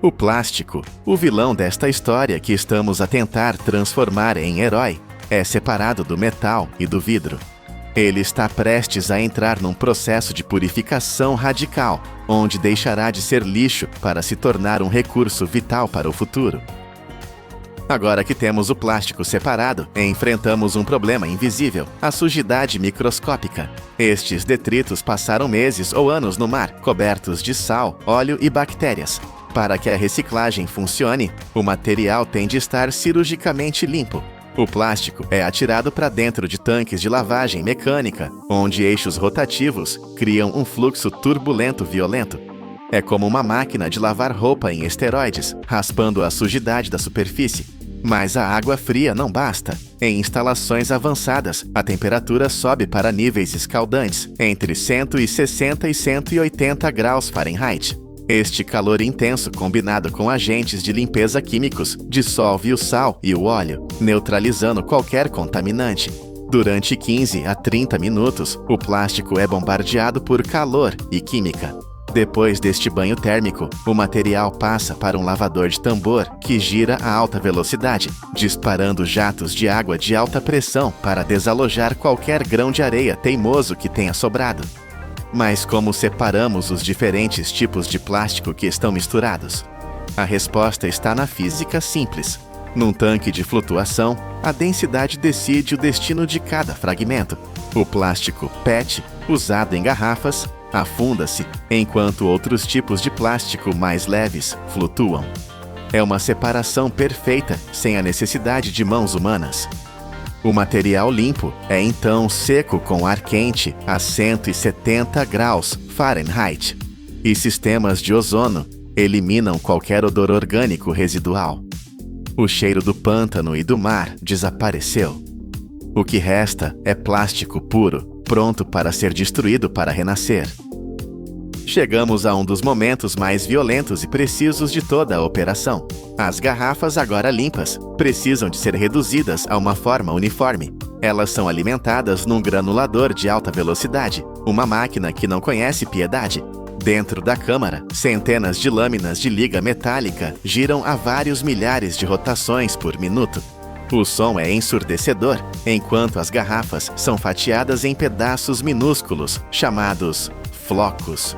O plástico, o vilão desta história que estamos a tentar transformar em herói, é separado do metal e do vidro. Ele está prestes a entrar num processo de purificação radical, onde deixará de ser lixo para se tornar um recurso vital para o futuro. Agora que temos o plástico separado, enfrentamos um problema invisível, a sujidade microscópica. Estes detritos passaram meses ou anos no mar, cobertos de sal, óleo e bactérias. Para que a reciclagem funcione, o material tem de estar cirurgicamente limpo. O plástico é atirado para dentro de tanques de lavagem mecânica, onde eixos rotativos criam um fluxo turbulento violento. É como uma máquina de lavar roupa em esteroides, raspando a sujidade da superfície. Mas a água fria não basta. Em instalações avançadas, a temperatura sobe para níveis escaldantes, entre 160 e 180 graus Fahrenheit. Este calor intenso, combinado com agentes de limpeza químicos, dissolve o sal e o óleo, neutralizando qualquer contaminante. Durante 15 a 30 minutos, o plástico é bombardeado por calor e química. Depois deste banho térmico, o material passa para um lavador de tambor que gira a alta velocidade, disparando jatos de água de alta pressão para desalojar qualquer grão de areia teimoso que tenha sobrado. Mas como separamos os diferentes tipos de plástico que estão misturados? A resposta está na física simples. Num tanque de flutuação, a densidade decide o destino de cada fragmento. O plástico PET, usado em garrafas, afunda-se, enquanto outros tipos de plástico mais leves flutuam. É uma separação perfeita, sem a necessidade de mãos humanas. O material limpo é então seco com ar quente a 170 graus Fahrenheit, e sistemas de ozono eliminam qualquer odor orgânico residual. O cheiro do pântano e do mar desapareceu. O que resta é plástico puro, pronto para ser destruído para renascer. Chegamos a um dos momentos mais violentos e precisos de toda a operação. As garrafas, agora limpas, precisam de ser reduzidas a uma forma uniforme. Elas são alimentadas num granulador de alta velocidade, uma máquina que não conhece piedade. Dentro da câmara, centenas de lâminas de liga metálica giram a vários milhares de rotações por minuto. O som é ensurdecedor, enquanto as garrafas são fatiadas em pedaços minúsculos, chamados flocos.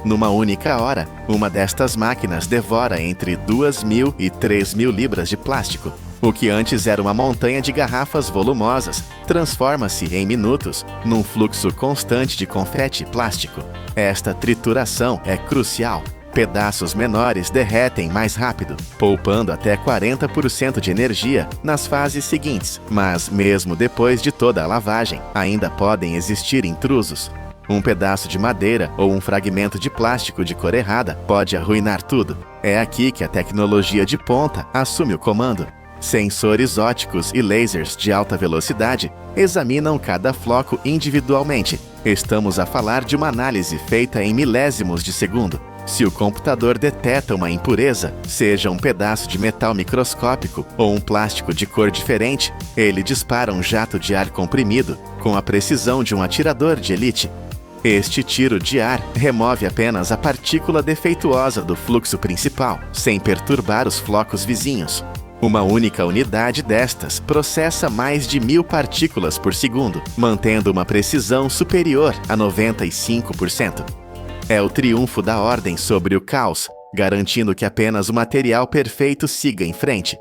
Numa única hora, uma destas máquinas devora entre 2.000 e 3.000 libras de plástico. O que antes era uma montanha de garrafas volumosas transforma-se em minutos num fluxo constante de confete plástico. Esta trituração é crucial. Pedaços menores derretem mais rápido, poupando até 40% de energia nas fases seguintes, mas mesmo depois de toda a lavagem, ainda podem existir intrusos. Um pedaço de madeira ou um fragmento de plástico de cor errada pode arruinar tudo. É aqui que a tecnologia de ponta assume o comando. Sensores ópticos e lasers de alta velocidade examinam cada floco individualmente. Estamos a falar de uma análise feita em milésimos de segundo. Se o computador deteta uma impureza, seja um pedaço de metal microscópico ou um plástico de cor diferente, ele dispara um jato de ar comprimido com a precisão de um atirador de elite. Este tiro de ar remove apenas a partícula defeituosa do fluxo principal, sem perturbar os flocos vizinhos. Uma única unidade destas processa mais de 1000 partículas por segundo, mantendo uma precisão superior a 95%. É o triunfo da ordem sobre o caos, garantindo que apenas o material perfeito siga em frente.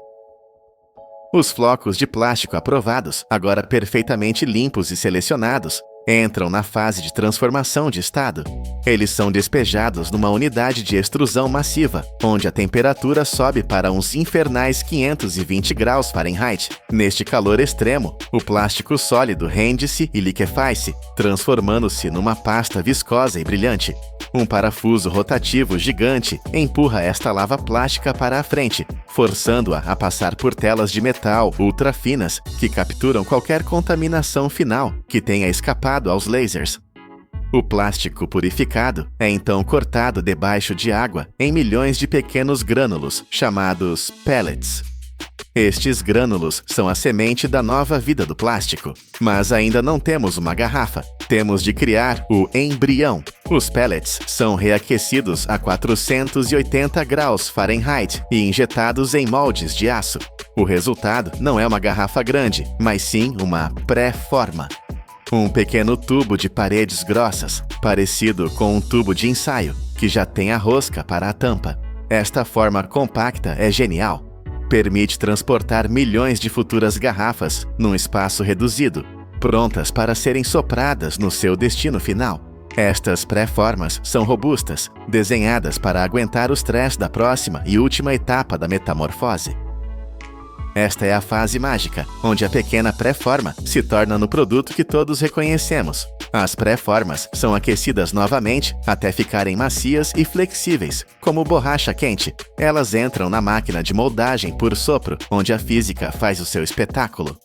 Os flocos de plástico aprovados, agora perfeitamente limpos e selecionados, entram na fase de transformação de estado. Eles são despejados numa unidade de extrusão massiva, onde a temperatura sobe para uns infernais 520 graus Fahrenheit. Neste calor extremo, o plástico sólido rende-se e liquefaz-se, transformando-se numa pasta viscosa e brilhante. Um parafuso rotativo gigante empurra esta lava plástica para a frente, forçando-a a passar por telas de metal ultra finas que capturam qualquer contaminação final que tenha escapado aos lasers. O plástico purificado é então cortado debaixo de água em milhões de pequenos grânulos, chamados pellets. Estes grânulos são a semente da nova vida do plástico. Mas ainda não temos uma garrafa. Temos de criar o embrião. Os pellets são reaquecidos a 480 graus Fahrenheit e injetados em moldes de aço. O resultado não é uma garrafa grande, mas sim uma pré-forma. Um pequeno tubo de paredes grossas, parecido com um tubo de ensaio, que já tem a rosca para a tampa. Esta forma compacta é genial. Permite transportar milhões de futuras garrafas num espaço reduzido, prontas para serem sopradas no seu destino final. Estas pré-formas são robustas, desenhadas para aguentar o stress da próxima e última etapa da metamorfose. Esta é a fase mágica, onde a pequena pré-forma se torna no produto que todos reconhecemos. As pré-formas são aquecidas novamente até ficarem macias e flexíveis, como borracha quente. Elas entram na máquina de moldagem por sopro, onde a física faz o seu espetáculo.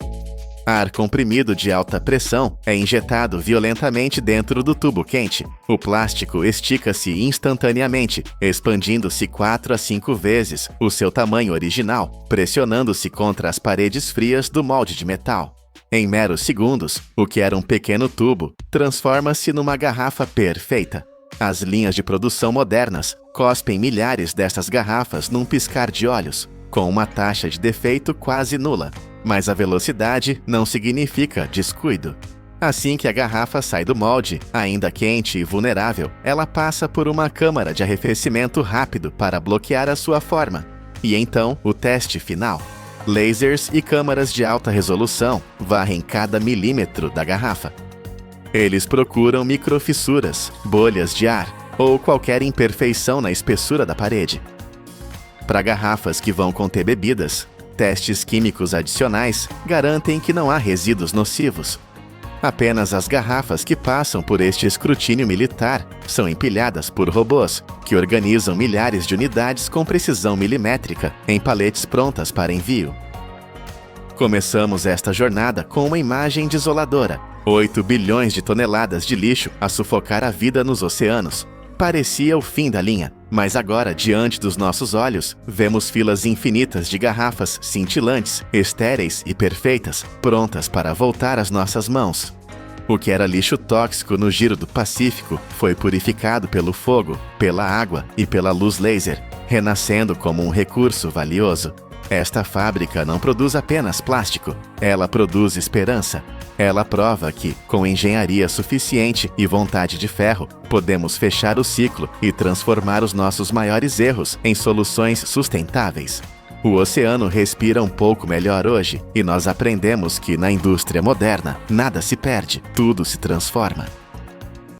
Ar comprimido de alta pressão é injetado violentamente dentro do tubo quente. O plástico estica-se instantaneamente, expandindo-se 4 a 5 vezes o seu tamanho original, pressionando-se contra as paredes frias do molde de metal. Em meros segundos, o que era um pequeno tubo transforma-se numa garrafa perfeita. As linhas de produção modernas cospem milhares destas garrafas num piscar de olhos, com uma taxa de defeito quase nula. Mas a velocidade não significa descuido. Assim que a garrafa sai do molde, ainda quente e vulnerável, ela passa por uma câmara de arrefecimento rápido para bloquear a sua forma. E então, o teste final. Lasers e câmaras de alta resolução varrem cada milímetro da garrafa. Eles procuram microfissuras, bolhas de ar ou qualquer imperfeição na espessura da parede. Para garrafas que vão conter bebidas, testes químicos adicionais garantem que não há resíduos nocivos. Apenas as garrafas que passam por este escrutínio militar são empilhadas por robôs, que organizam milhares de unidades com precisão milimétrica em paletes prontas para envio. Começamos esta jornada com uma imagem desoladora: 8 bilhões de toneladas de lixo a sufocar a vida nos oceanos. Parecia o fim da linha, mas agora, diante dos nossos olhos, vemos filas infinitas de garrafas cintilantes, estéreis e perfeitas, prontas para voltar às nossas mãos. O que era lixo tóxico no giro do Pacífico foi purificado pelo fogo, pela água e pela luz laser, renascendo como um recurso valioso. Esta fábrica não produz apenas plástico, ela produz esperança. Ela prova que, com engenharia suficiente e vontade de ferro, podemos fechar o ciclo e transformar os nossos maiores erros em soluções sustentáveis. O oceano respira um pouco melhor hoje e nós aprendemos que na indústria moderna nada se perde, tudo se transforma.